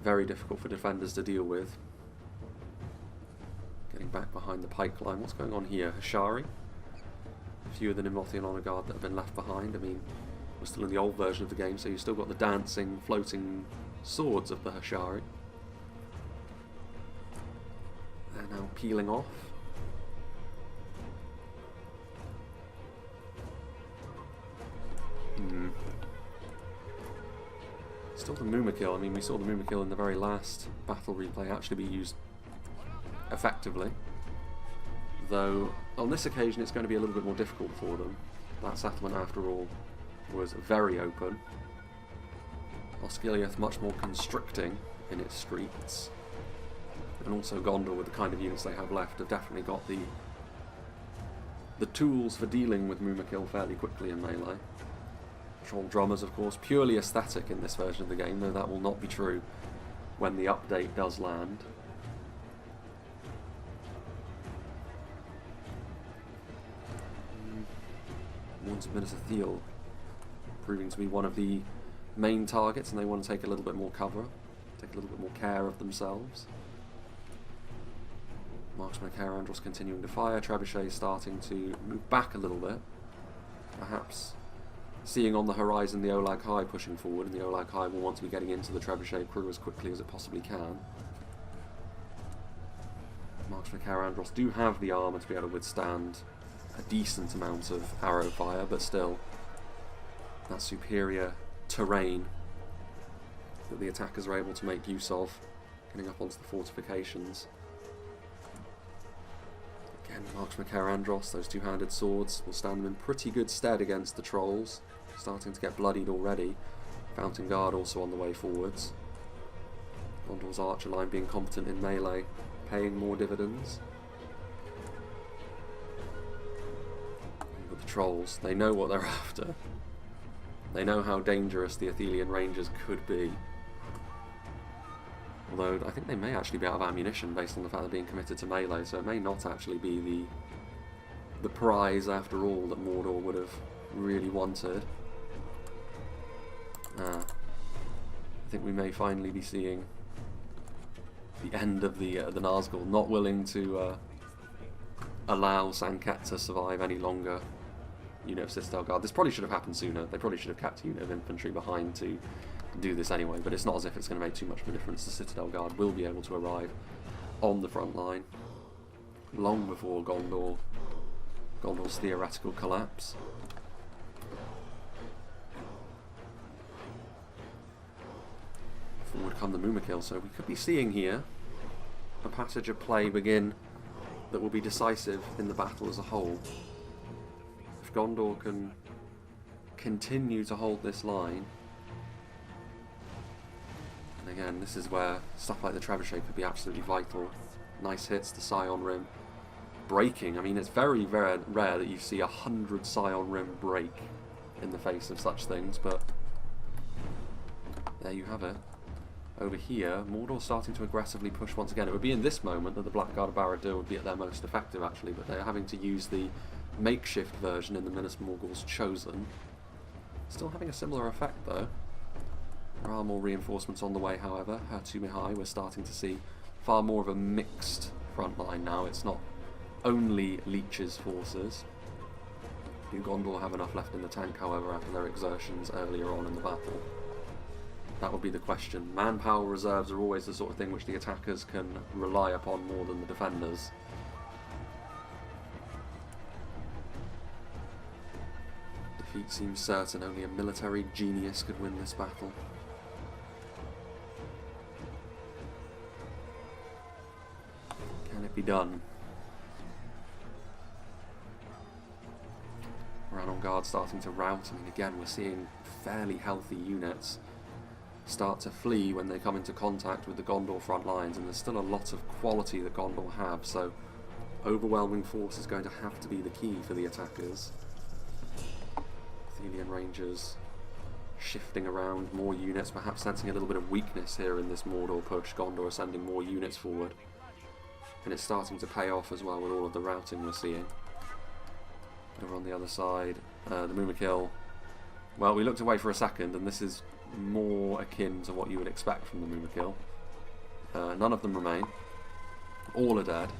very difficult for defenders to deal with. Getting back behind the pike line. What's going on here? Hashari? A few of the Nimothian Honor Guard that have been left behind. I mean, we're still in the old version of the game, so you've still got the dancing, floating swords of the Hashari. They're now peeling off. Still the Mumakil. I mean, we saw the Mumakil in the very last battle replay actually be used effectively. Though, on this occasion, it's going to be a little bit more difficult for them. That settlement, after all, was very open. Osgiliath much more constricting in its streets. And also Gondor, with the kind of units they have left, have definitely got the tools for dealing with Mumakil fairly quickly in melee. Troll drummers, of course, purely aesthetic in this version of the game, though that will not be true when the update does land. Warns of Minister Thiel proving to be one of the main targets, and they want to take a little bit more cover, take a little bit more care of themselves. Marksman Karandros continuing to fire, Trebuchet starting to move back a little bit, perhaps seeing on the horizon the Olag High pushing forward, and the Olag High will want to be getting into the Trebuchet crew as quickly as it possibly can. Marksman Karandros do have the armour to be able to withstand a decent amount of arrow fire, but still, that superior terrain that the attackers are able to make use of, getting up onto the fortifications. Again, Marksman Karandros, those two-handed swords will stand them in pretty good stead against the trolls, starting to get bloodied already. Fountain Guard also on the way forwards. Gondor's archer line being competent in melee, paying more dividends. But the trolls, they know what they're after. They know how dangerous the Athelian Rangers could be. Although I think they may actually be out of ammunition based on the fact they're being committed to melee, so it may not actually be the prize after all that Mordor would have really wanted. I think we may finally be seeing the end of the Nazgul, not willing to allow Sanket to survive any longer. Unit of Citadel Guard. This probably should have happened sooner. They probably should have kept a unit of infantry behind to do this anyway, but it's not as if it's going to make too much of a difference. The Citadel Guard will be able to arrive on the front line long before Gondor Gondor's theoretical collapse. Forward come the Mumakil, so we could be seeing here a passage of play begin that will be decisive in the battle as a whole. If Gondor can continue to hold this line, and again, this is where stuff like the Trebuchet could be absolutely vital. Nice hits, the Scion Rim breaking. I mean, it's very rare that you see 100 Scion Rim break in the face of such things, but there you have it. Over here, Mordor starting to aggressively push once again. It would be in this moment that the Blackguard of Barad-dûr would be at their most effective, actually, but they're having to use the makeshift version in the Minas Morgul's Chosen. Still having a similar effect, though. There are more reinforcements on the way, however. Hertu-Mihai, we're starting to see far more of a mixed front line now. It's not only Leech's forces. Do Gondor have enough left in the tank, however, after their exertions earlier on in the battle? That would be the question. Manpower reserves are always the sort of thing which the attackers can rely upon more than the defenders. Defeat seems certain. Only a military genius could win this battle. Can it be done? Ranon Guard starting to rout. I mean, again, we're seeing fairly healthy units start to flee when they come into contact with the Gondor front lines, and there's still a lot of quality that Gondor have, so overwhelming force is going to have to be the key for the attackers. Athelian Rangers shifting around, more units, perhaps sensing a little bit of weakness here in this Mordor push. Gondor are sending more units forward, and it's starting to pay off as well with all of the routing we're seeing. Over on the other side, the Mumakil. Well, we looked away for a second, and this is more akin to what you would expect from the Mumakil. None of them remain. All are dead.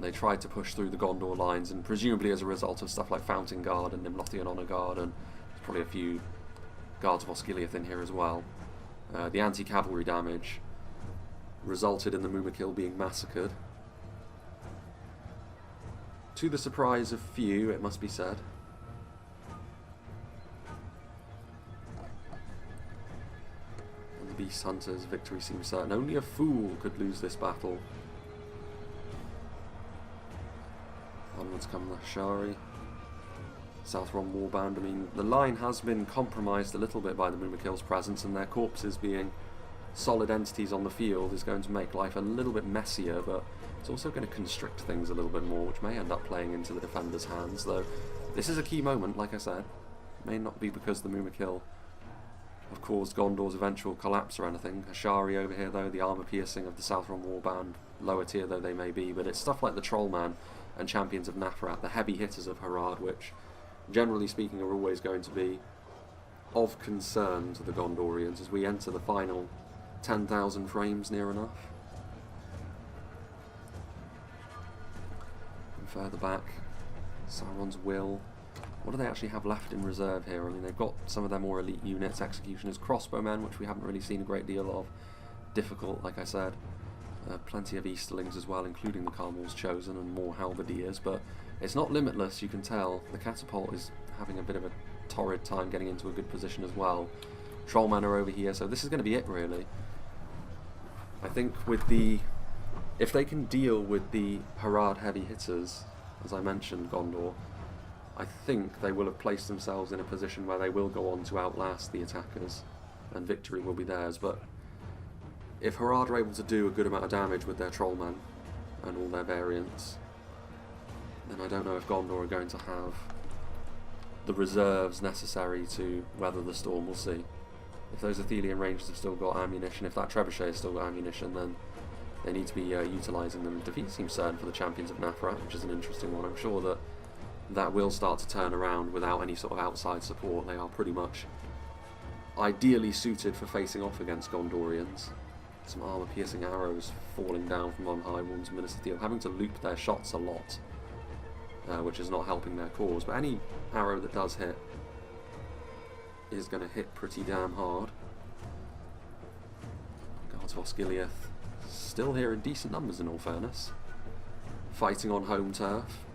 They tried to push through the Gondor lines, and presumably as a result of stuff like Fountain Guard and Nimlothian Honor Guard, and there's probably a few guards of Osgiliath in here as well. The anti-cavalry damage resulted in the Mumakil being massacred. To the surprise of few, it must be said. Beast Hunters' victory seems certain. Only a fool could lose this battle. Onwards come the Ashari. Southron Warband. I mean, the line has been compromised a little bit by the Mumakil's presence, and their corpses being solid entities on the field is going to make life a little bit messier, but it's also going to constrict things a little bit more, which may end up playing into the defenders' hands, though this is a key moment, like I said. It may not be because the Mumakil have caused Gondor's eventual collapse or anything. Ashari over here, though, the armour piercing of the Southron Warband, lower tier though they may be, but it's stuff like the Trollman and Champions of Nathrat, the heavy hitters of Harad, which, generally speaking, are always going to be of concern to the Gondorians as we enter the final 10,000 frames near enough. And further back, Sauron's Will. What do they actually have left in reserve here? I mean, they've got some of their more elite units, Executioners, Crossbowmen, which we haven't really seen a great deal of. Difficult, like I said. Plenty of Easterlings as well, including the Carmel's Chosen, and more Halberdiers, but it's not limitless, you can tell. The Catapult is having a bit of a torrid time getting into a good position as well. Trollmen are over here, so this is going to be it, really. I think with the... if they can deal with the Harad heavy hitters, as I mentioned, Gondor, I think they will have placed themselves in a position where they will go on to outlast the attackers, and victory will be theirs. But if Harad are able to do a good amount of damage with their Trollmen and all their variants, then I don't know if Gondor are going to have the reserves necessary to weather the storm. We'll see. If those Athelian Rangers have still got ammunition, if that Trebuchet has still got ammunition, then they need to be utilising them. Defeat seems certain for the Champions of Nathrat, which is an interesting one. I'm sure that that will start to turn around without any sort of outside support. They are pretty much ideally suited for facing off against Gondorians. Some armour-piercing arrows falling down from on high, warns Minister Thiel, having to loop their shots a lot, which is not helping their cause. But any arrow that does hit is going to hit pretty damn hard. Guards of Osgiliath still here in decent numbers, in all fairness. Fighting on home turf.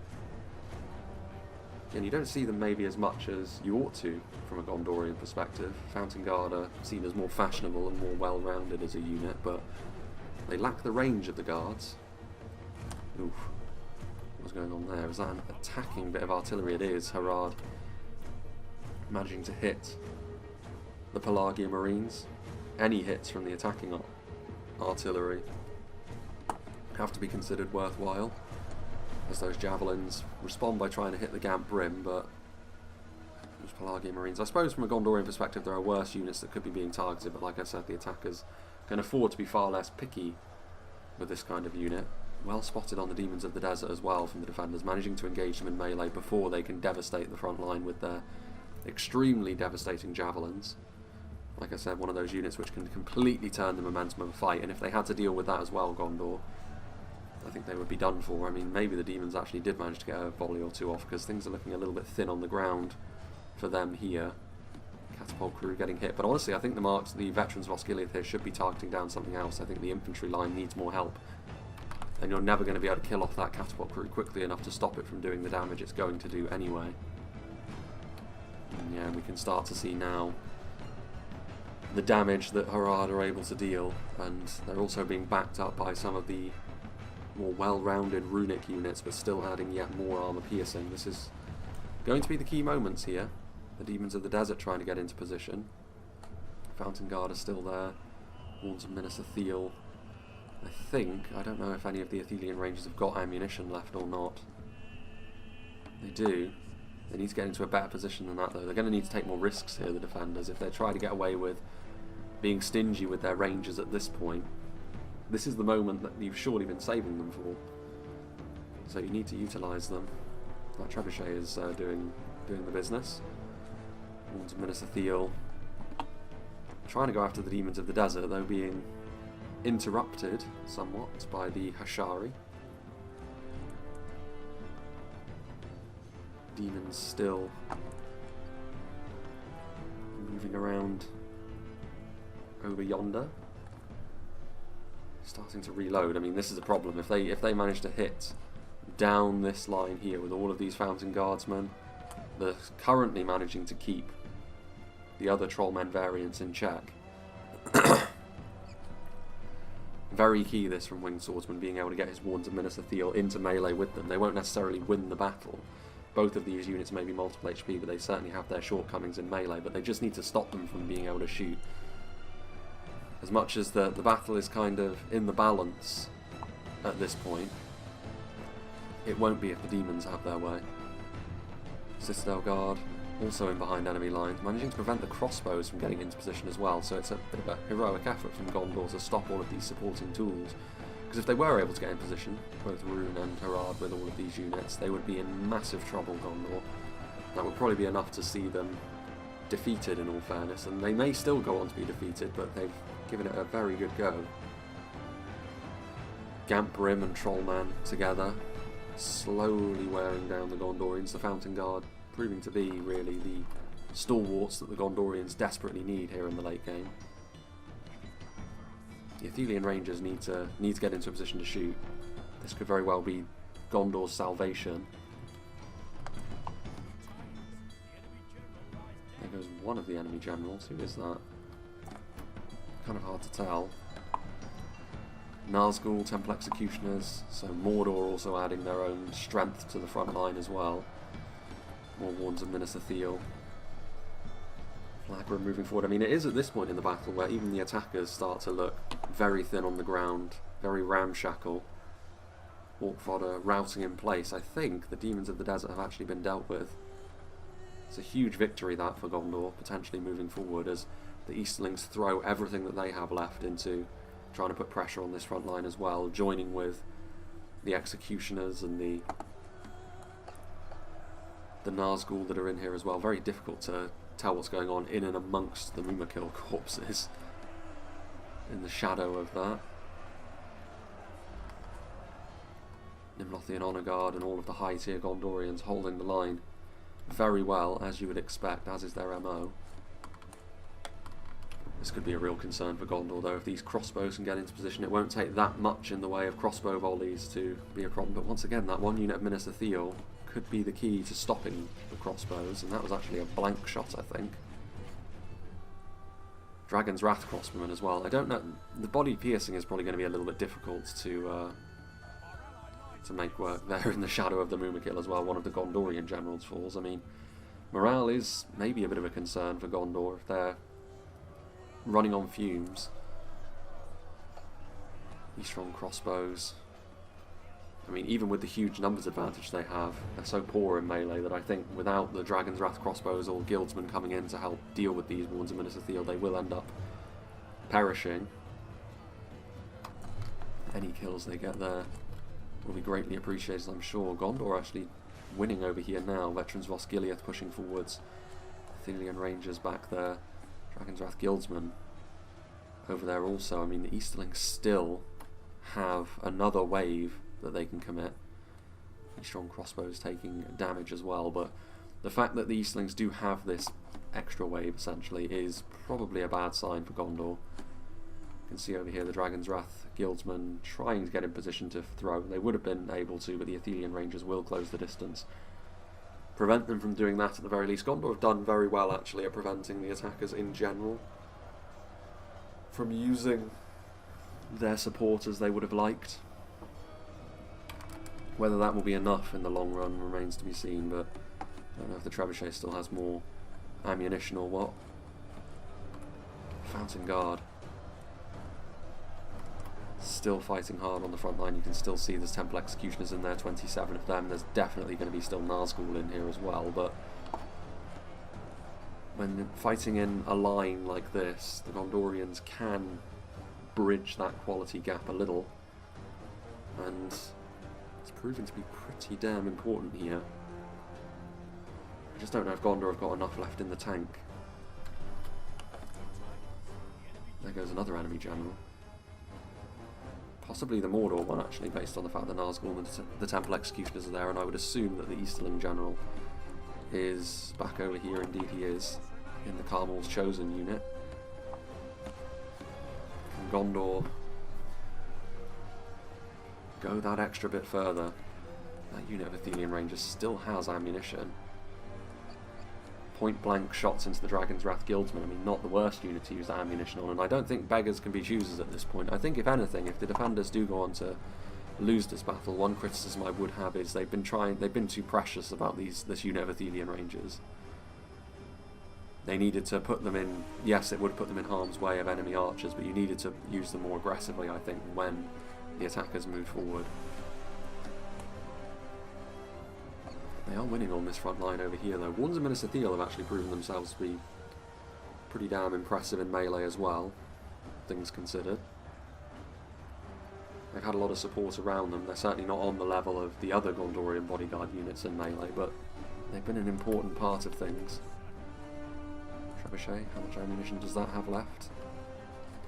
Again, you don't see them maybe as much as you ought to from a Gondorian perspective. Fountain Guard are seen as more fashionable and more well-rounded as a unit, but they lack the range of the guards. Oof. What's going on there? Is that an attacking bit of artillery? It is. Harad managing to hit the Pelagia Marines. Any hits from the attacking artillery have to be considered worthwhile, as those javelins respond by trying to hit the Gamp Brim, but those Pelagia Marines, I suppose from a Gondorian perspective there are worse units that could be being targeted, but like I said, the attackers can afford to be far less picky with this kind of unit. Well spotted on the Demons of the Desert as well from the defenders, managing to engage them in melee before they can devastate the front line with their extremely devastating javelins. Like I said, one of those units which can completely turn the momentum of a fight, and if they had to deal with that as well, Gondor, I think they would be done for. I mean, maybe the Demons actually did manage to get a volley or two off, because things are looking a little bit thin on the ground for them here. Catapult crew getting hit, but honestly I think the veterans of Osgiliath here should be targeting down something else. I think the infantry line needs more help, and you're never going to be able to kill off that catapult crew quickly enough to stop it from doing the damage it's going to do anyway. And yeah, we can start to see now the damage that Harad are able to deal, and they're also being backed up by some of the more well-rounded runic units, but still adding yet more armor piercing. This is going to be the key moments here. The Demons of the Desert trying to get into position. Fountain Guard are still there. Horns of Minas Ithil. I don't know if any of the Ithilian Rangers have got ammunition left or not. They do. They need to get into a better position than that though. They're going to need to take more risks here, the defenders, if they try to get away with being stingy with their rangers at this point. This is the moment that you've surely been saving them for. So you need to utilise them. That Trebuchet is doing the business. Horns of Minas Ithil trying to go after the Demons of the Desert, though being interrupted somewhat by the Hashari. Demons still moving around over yonder, starting to reload. I mean, this is a problem. If they manage to hit down this line here with all of these Fountain Guardsmen, they're currently managing to keep the other Trollmen variants in check. Very key this from Winged Swordsman, being able to get his Horns of Minas Ithil into melee with them. They won't necessarily win the battle. Both of these units may be multiple HP, but they certainly have their shortcomings in melee, but they just need to stop them from being able to shoot. As much as the battle is kind of in the balance at this point, it won't be if the Demons have their way. Citadel Guard also in behind enemy lines, managing to prevent the crossbows from getting into position as well, so it's a bit of a heroic effort from Gondor to stop all of these supporting tools. Because if they were able to get in position, both Rune and Harad with all of these units, they would be in massive trouble, Gondor. That would probably be enough to see them defeated, in all fairness, and they may still go on to be defeated, but they've given it a very good go. Gamp Brim and Trollman together, slowly wearing down the Gondorians. The Fountain Guard proving to be really the stalwarts that the Gondorians desperately need here in the late game. The Ithilian Rangers need to get into a position to shoot. This could very well be Gondor's salvation. There goes one of the enemy generals. Who is that? Kind of hard to tell. Nazgul, Temple Executioners, so Mordor also adding their own strength to the front line as well. More Horns of Minas Ithil. Flagra moving forward. I mean, it is at this point in the battle where even the attackers start to look very thin on the ground, very ramshackle. Orc fodder routing in place. I think the Demons of the Desert have actually been dealt with. It's a huge victory that for Gondor, potentially moving forward as the Easterlings throw everything that they have left into trying to put pressure on this front line as well, joining with the Executioners and the Nazgul that are in here as well. Very difficult to tell what's going on in and amongst the Mumakil corpses in the shadow of that. Nimlothian Honor Guard and all of the high tier Gondorians holding the line very well, as you would expect, as is their MO. This could be a real concern for Gondor though. If these crossbows can get into position, it won't take that much in the way of crossbow volleys to be a problem, but once again that one unit of Minas Ithil could be the key to stopping the crossbows, and that was actually a blank shot, I think. Dragon's Wrath crossbowmen as well. I don't know, the body piercing is probably going to be a little bit difficult to make work there in the shadow of the Mumakil as well. One of the Gondorian generals falls. I mean, morale is maybe a bit of a concern for Gondor if they're running on fumes. These strong crossbows. I mean, even with the huge numbers advantage they have, they're so poor in melee that I think without the Dragon's Wrath crossbows or guildsmen coming in to help deal with these Wards of Minas Ithil, they will end up perishing. Any kills they get there will be greatly appreciated, I'm sure. Gondor actually winning over here now. Veterans of OSGILIATH pushing forwards. Ithilien Rangers back there. Dragon's Wrath guildsmen over there also. I mean, the Easterlings still have another wave that they can commit. Strong crossbows taking damage as well, but the fact that the Eastlings do have this extra wave essentially is probably a bad sign for Gondor. You can see over here the Dragon's Wrath guildsmen trying to get in position to throw. They would have been able to, but the Ithilien Rangers will close the distance. Prevent them from doing that at the very least. Gondor have done very well actually at preventing the attackers in general from using their support as they would have liked. Whether that will be enough in the long run remains to be seen, but I don't know if the Trebuchet still has more ammunition or what. Fountain Guard. Still fighting hard on the front line. You can still see there's Temple Executioners in there, 27 of them. There's definitely going to be still Nazgul in here as well, but when fighting in a line like this, the Gondorians can bridge that quality gap a little, and it's proving to be pretty damn important here. I just don't know if Gondor have got enough left in the tank. There goes another enemy general. Possibly the Mordor one actually, based on the fact that Nazgul and the Temple Executioners are there, and I would assume that the Easterling general is back over here. Indeed he is, in the Carmel's Chosen unit. Can Gondor go that extra bit further? That unit of Ithilien Rangers still has ammunition. Point blank shots into the Dragon's Wrath guildsmen. I mean, not the worst unit to use that ammunition on, and I don't think beggars can be choosers at this point. I think if anything, if the defenders do go on to lose this battle, one criticism I would have is they've been too precious about this unit of Ithilien Rangers. They needed to put them in, yes, it would put them in harm's way of enemy archers, but you needed to use them more aggressively, I think, when the attackers move forward. They are winning on this front line over here though. Wards of Minas Ithil have actually proven themselves to be pretty damn impressive in melee as well, things considered. They've had a lot of support around them. They're certainly not on the level of the other Gondorian bodyguard units in melee, but they've been an important part of things. Trebuchet, how much ammunition does that have left?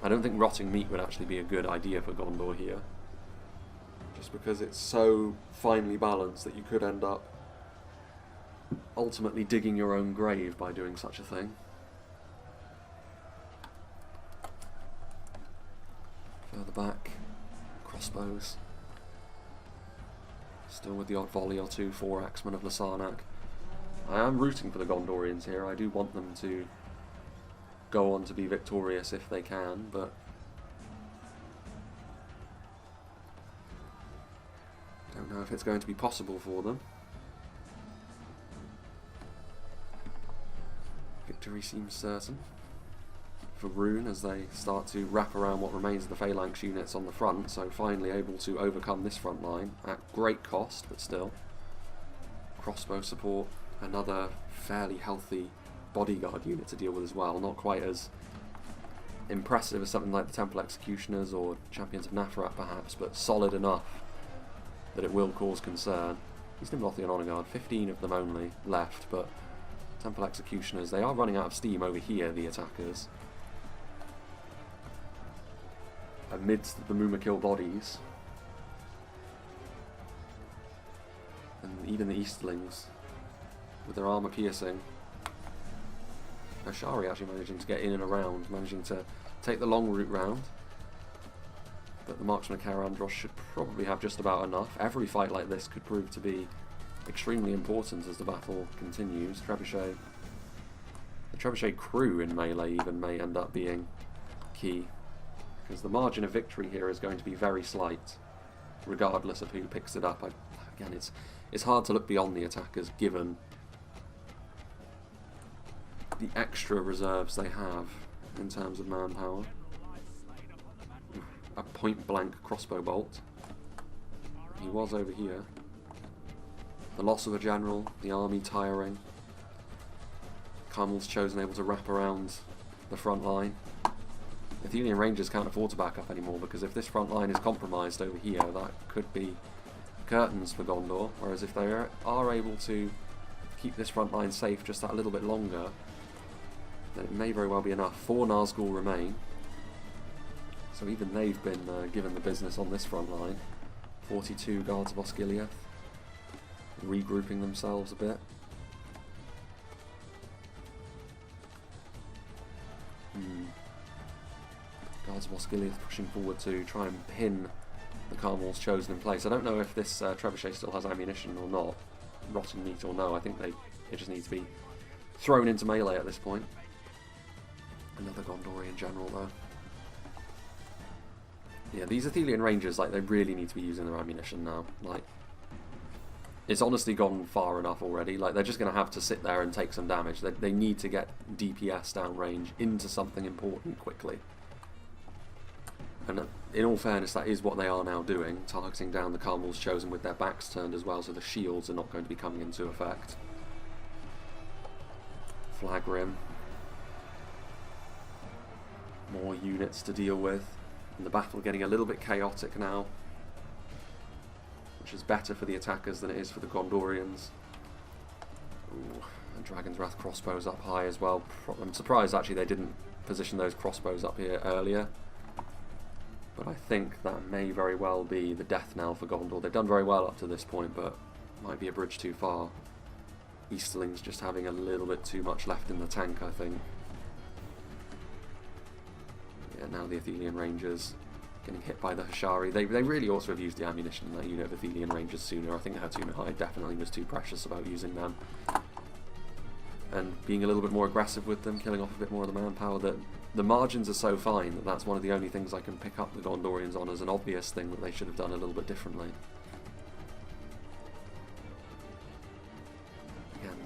I don't think rotting meat would actually be a good idea for Gondor here, just because it's so finely balanced that you could end up ultimately digging your own grave by doing such a thing. Further back, crossbows. Still with the odd volley or two for Axemen of Lasarnak. I am rooting for the Gondorians here. I do want them to go on to be victorious if they can, but I don't know if it's going to be possible for them. Victory seems certain for Rune as they start to wrap around what remains of the phalanx units on the front, so finally able to overcome this front line at great cost, but still. Crossbow support, another fairly healthy bodyguard unit to deal with as well, not quite as impressive as something like the Temple Executioners or Champions of Nafarat perhaps, but solid enough that it will cause concern. These Nimlothian Honor Guard, 15 of them only left, but Temple Executioners, they are running out of steam over here, the attackers. Amidst the Mumakil bodies. And even the Eastlings, with their armour piercing. Ashari actually managing to get in and around, managing to take the long route round. But the Marksmen of Carandros should probably have just about enough. Every fight like this could prove to be extremely important as the battle continues. Trebuchet, the Trebuchet crew in melee even may end up being key, because the margin of victory here is going to be very slight, regardless of who picks it up. Again, it's hard to look beyond the attackers given the extra reserves they have in terms of manpower. A point-blank crossbow bolt. He was over here. The loss of a general, the army tiring. Carmel's Chosen able to wrap around the front line. The Athenian Rangers can't afford to back up anymore, because if this front line is compromised over here, that could be curtains for Gondor, whereas if they are able to keep this front line safe just that little bit longer, then it may very well be enough. 4 Nazgul remain, so even they've been given the business on this front line. 42 Guards of Osgiliath, regrouping themselves a bit. Guards of Osgiliath pushing forward to try and pin the Carmel's Chosen in place. I don't know if this trebuchet still has ammunition or not, rotten meat or no. I think it just needs to be thrown into melee at this point. Another Gondorian general though. Yeah, these Athenian Rangers, like, they really need to be using their ammunition now. Like, it's honestly gone far enough already. Like, they're just going to have to sit there and take some damage. They need to get DPS downrange into something important quickly. And in all fairness, that is what they are now doing, targeting down the Carmel's Chosen with their backs turned as well, so the shields are not going to be coming into effect. Flag rim. More units to deal with. And the battle getting a little bit chaotic now, which is better for the attackers than it is for the Gondorians. Ooh, and Dragon's Wrath crossbows up high as well. I'm surprised actually they didn't position those crossbows up here earlier. But I think that may very well be the death knell for Gondor. They've done very well up to this point, but might be a bridge too far. Easterlings just having a little bit too much left in the tank, I think. Yeah, now the Athenian Rangers getting hit by the Hashari. They really ought to have used the ammunition in that unit of Athenian Rangers sooner. I think Hatuna High definitely was too precious about using them. And being a little bit more aggressive with them, killing off a bit more of the manpower. That the margins are so fine that that's one of the only things I can pick up the Gondorians on as an obvious thing that they should have done a little bit differently. Again,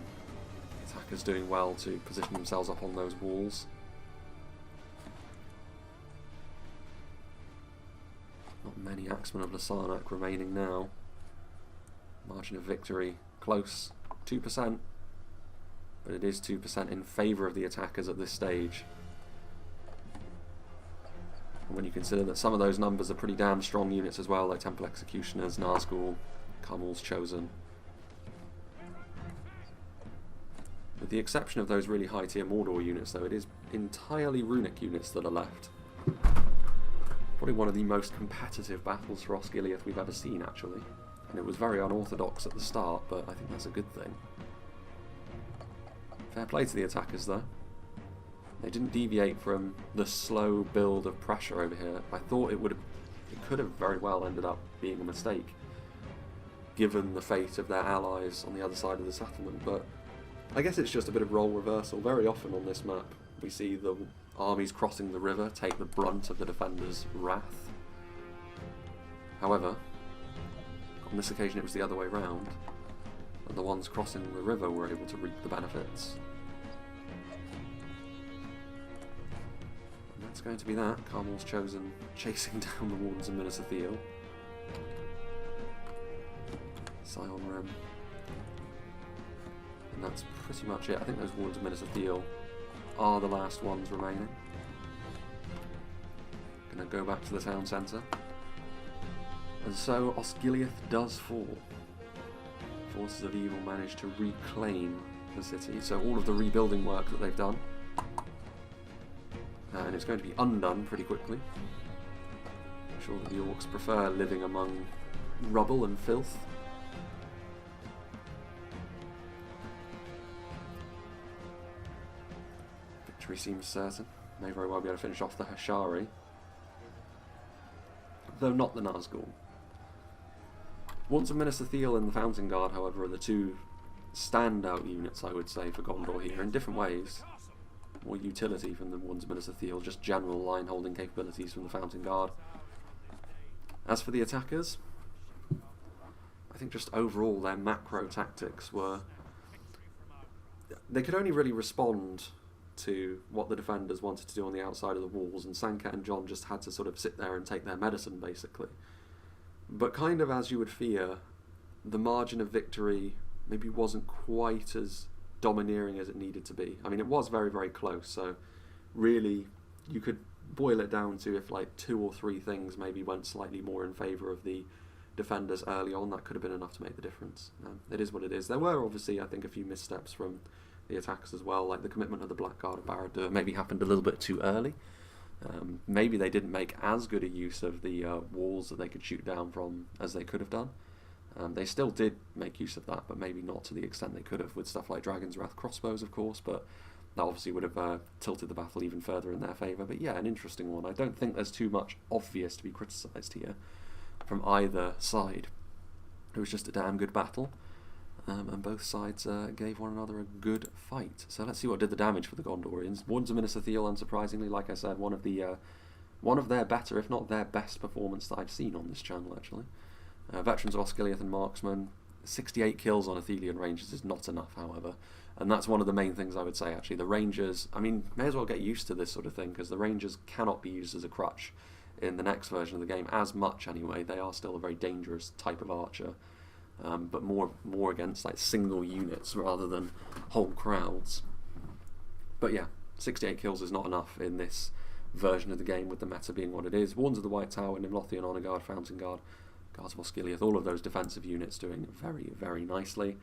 the attackers doing well to position themselves up on those walls. Not many Axemen of Lasarnak remaining now. Margin of victory close, 2%. But it is 2% in favour of the attackers at this stage. And when you consider that some of those numbers are pretty damn strong units as well, like Temple Executioners, Nazgul, Carmel's Chosen. With the exception of those really high tier Mordor units though, it is entirely runic units that are left. Probably one of the most competitive battles for Osgiliath we've ever seen actually. And it was very unorthodox at the start, but I think that's a good thing. Fair play to the attackers though. They didn't deviate from the slow build of pressure over here. I thought it could have very well ended up being a mistake, given the fate of their allies on the other side of the settlement, but I guess it's just a bit of role reversal. Very often on this map we see the armies crossing the river take the brunt of the defenders' wrath. However, on this occasion it was the other way round, and the ones crossing the river were able to reap the benefits. And that's going to be that. Carmel's Chosen chasing down the Wardens of Minas Ithil. Scion Rim. And that's pretty much it. I think those Wardens of Minas Ithil are the last ones remaining. Gonna go back to the town centre. And so Osgiliath does fall. Forces of Evil manage to reclaim the city, so all of the rebuilding work that they've done, and it's going to be undone pretty quickly. I'm sure that the Orcs prefer living among rubble and filth. Victory seems certain. May very well be able to finish off the Hashari, though not the Nazgul. Wands of Minas Ithil and the Fountain Guard, however, are the two standout units, I would say, for Gondor here, in different ways. More utility from the Wands of Minas Ithil, just general line-holding capabilities from the Fountain Guard. As for the attackers, I think just overall their macro tactics were... They could only really respond to what the defenders wanted to do on the outside of the walls, and Sankat and John just had to sort of sit there and take their medicine, basically. But kind of as you would fear, the margin of victory maybe wasn't quite as domineering as it needed to be. I mean, it was very, very close, so really you could boil it down to if like 2 or 3 things maybe went slightly more in favour of the defenders early on, that could have been enough to make the difference. It is what it is. There were obviously, I think, a few missteps from the attackers as well, like the commitment of the Blackguard of Barad-dûr maybe happened a little bit too early. Maybe they didn't make as good a use of the walls that they could shoot down from as they could have done. They still did make use of that, but maybe not to the extent they could have with stuff like Dragon's Wrath crossbows, of course, but that obviously would have tilted the battle even further in their favour. But yeah, an interesting one. I don't think there's too much obvious to be criticised here from either side. It was just a damn good battle, and both sides gave one another a good fight. So let's see what did the damage for the Gondorians. Wands of Minas Ithil, unsurprisingly, like I said, one of their better, if not their best performance that I've seen on this channel, actually. Veterans of Osgiliath and Marksmen, 68 kills on Athelian Rangers is not enough, however. And that's one of the main things I would say, actually. The Rangers, I mean, may as well get used to this sort of thing, because the Rangers cannot be used as a crutch in the next version of the game, as much anyway. They are still a very dangerous type of archer, but more against like single units rather than whole crowds. But yeah, 68 kills is not enough in this version of the game, with the meta being what it is. Warns of the White Tower, Nimlothian Honor Guard, Fountain Guard, Guards of Osgiliath, all of those defensive units doing very, very nicely.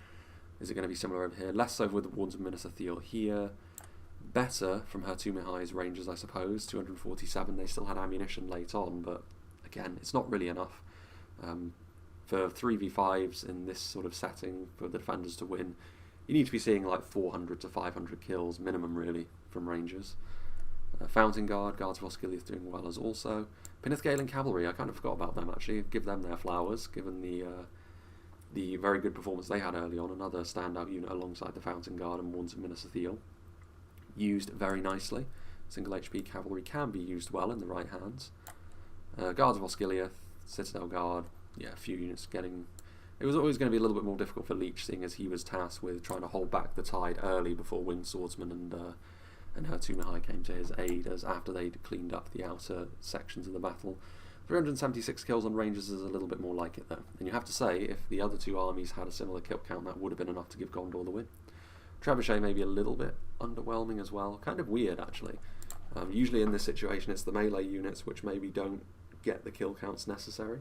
Is it going to be similar over here? Less so with the Warns of Minas Ithil here. Better from her two Mihai's Rangers, I suppose. 247. They still had ammunition late on, but again, it's not really enough. For 3v5s in this sort of setting, for the defenders to win, you need to be seeing like 400 to 500 kills minimum, really, from Rangers. Fountain Guard, Guards of Osgiliath doing well as also. Pinnith Galen Cavalry, I kind of forgot about them actually. Give them their flowers, given the very good performance they had early on. Another standout unit alongside the Fountain Guard and Wands of Minas Ithil. Used very nicely. Single HP Cavalry can be used well in the right hands. Guards of Osgiliath, Citadel Guard, yeah, a few units getting... It was always going to be a little bit more difficult for Leech, seeing as he was tasked with trying to hold back the tide early before Winged Swordsman and her two Mihai came to his aid, as after they'd cleaned up the outer sections of the battle. 376 kills on Rangers is a little bit more like it though. And you have to say, if the other two armies had a similar kill count, that would have been enough to give Gondor the win. Trebuchet maybe a little bit underwhelming as well. Kind of weird actually. Usually in this situation it's the melee units which maybe don't get the kill counts necessary.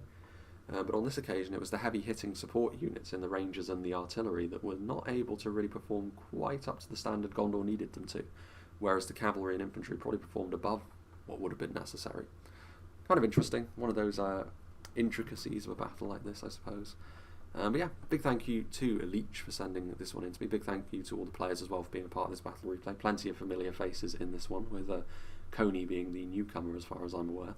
But on this occasion it was the heavy hitting support units in the Rangers and the artillery that were not able to really perform quite up to the standard Gondor needed them to. Whereas the cavalry and infantry probably performed above what would have been necessary. Kind of interesting, one of those intricacies of a battle like this, I suppose. But yeah, big thank you to Leech for sending this one in to me. Big thank you to all the players as well for being a part of this battle replay. Plenty of familiar faces in this one, with Coney being the newcomer as far as I'm aware.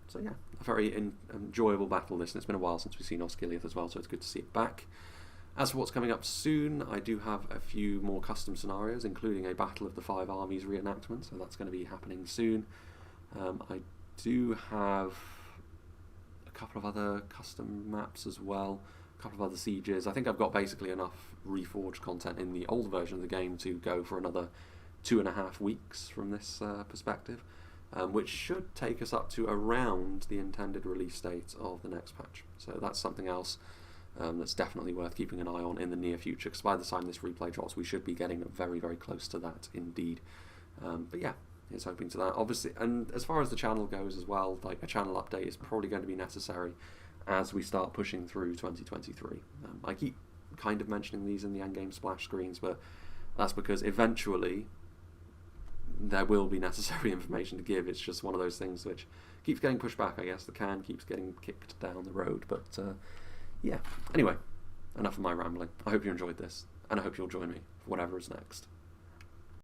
So yeah, a very enjoyable battle this, and it's been a while since we've seen Osgiliath as well, so it's good to see it back. As for what's coming up soon, I do have a few more custom scenarios, including a Battle of the Five Armies reenactment, so that's going to be happening soon. I do have a couple of other custom maps as well, a couple of other sieges. I think I've got basically enough Reforged content in the old version of the game to go for another 2.5 weeks from this perspective, which should take us up to around the intended release date of the next patch. So that's something else that's definitely worth keeping an eye on in the near future, because by the time this replay drops we should be getting very, very close to that indeed. But yeah, it's hoping to that, obviously. And as far as the channel goes as well, like a channel update is probably going to be necessary as we start pushing through 2023. I keep kind of mentioning these in the endgame splash screens, but that's because eventually there will be necessary information to give. It's just one of those things which keeps getting pushed back, I guess. The can keeps getting kicked down the road, but yeah. Anyway, enough of my rambling. I hope you enjoyed this, and I hope you'll join me for whatever is next.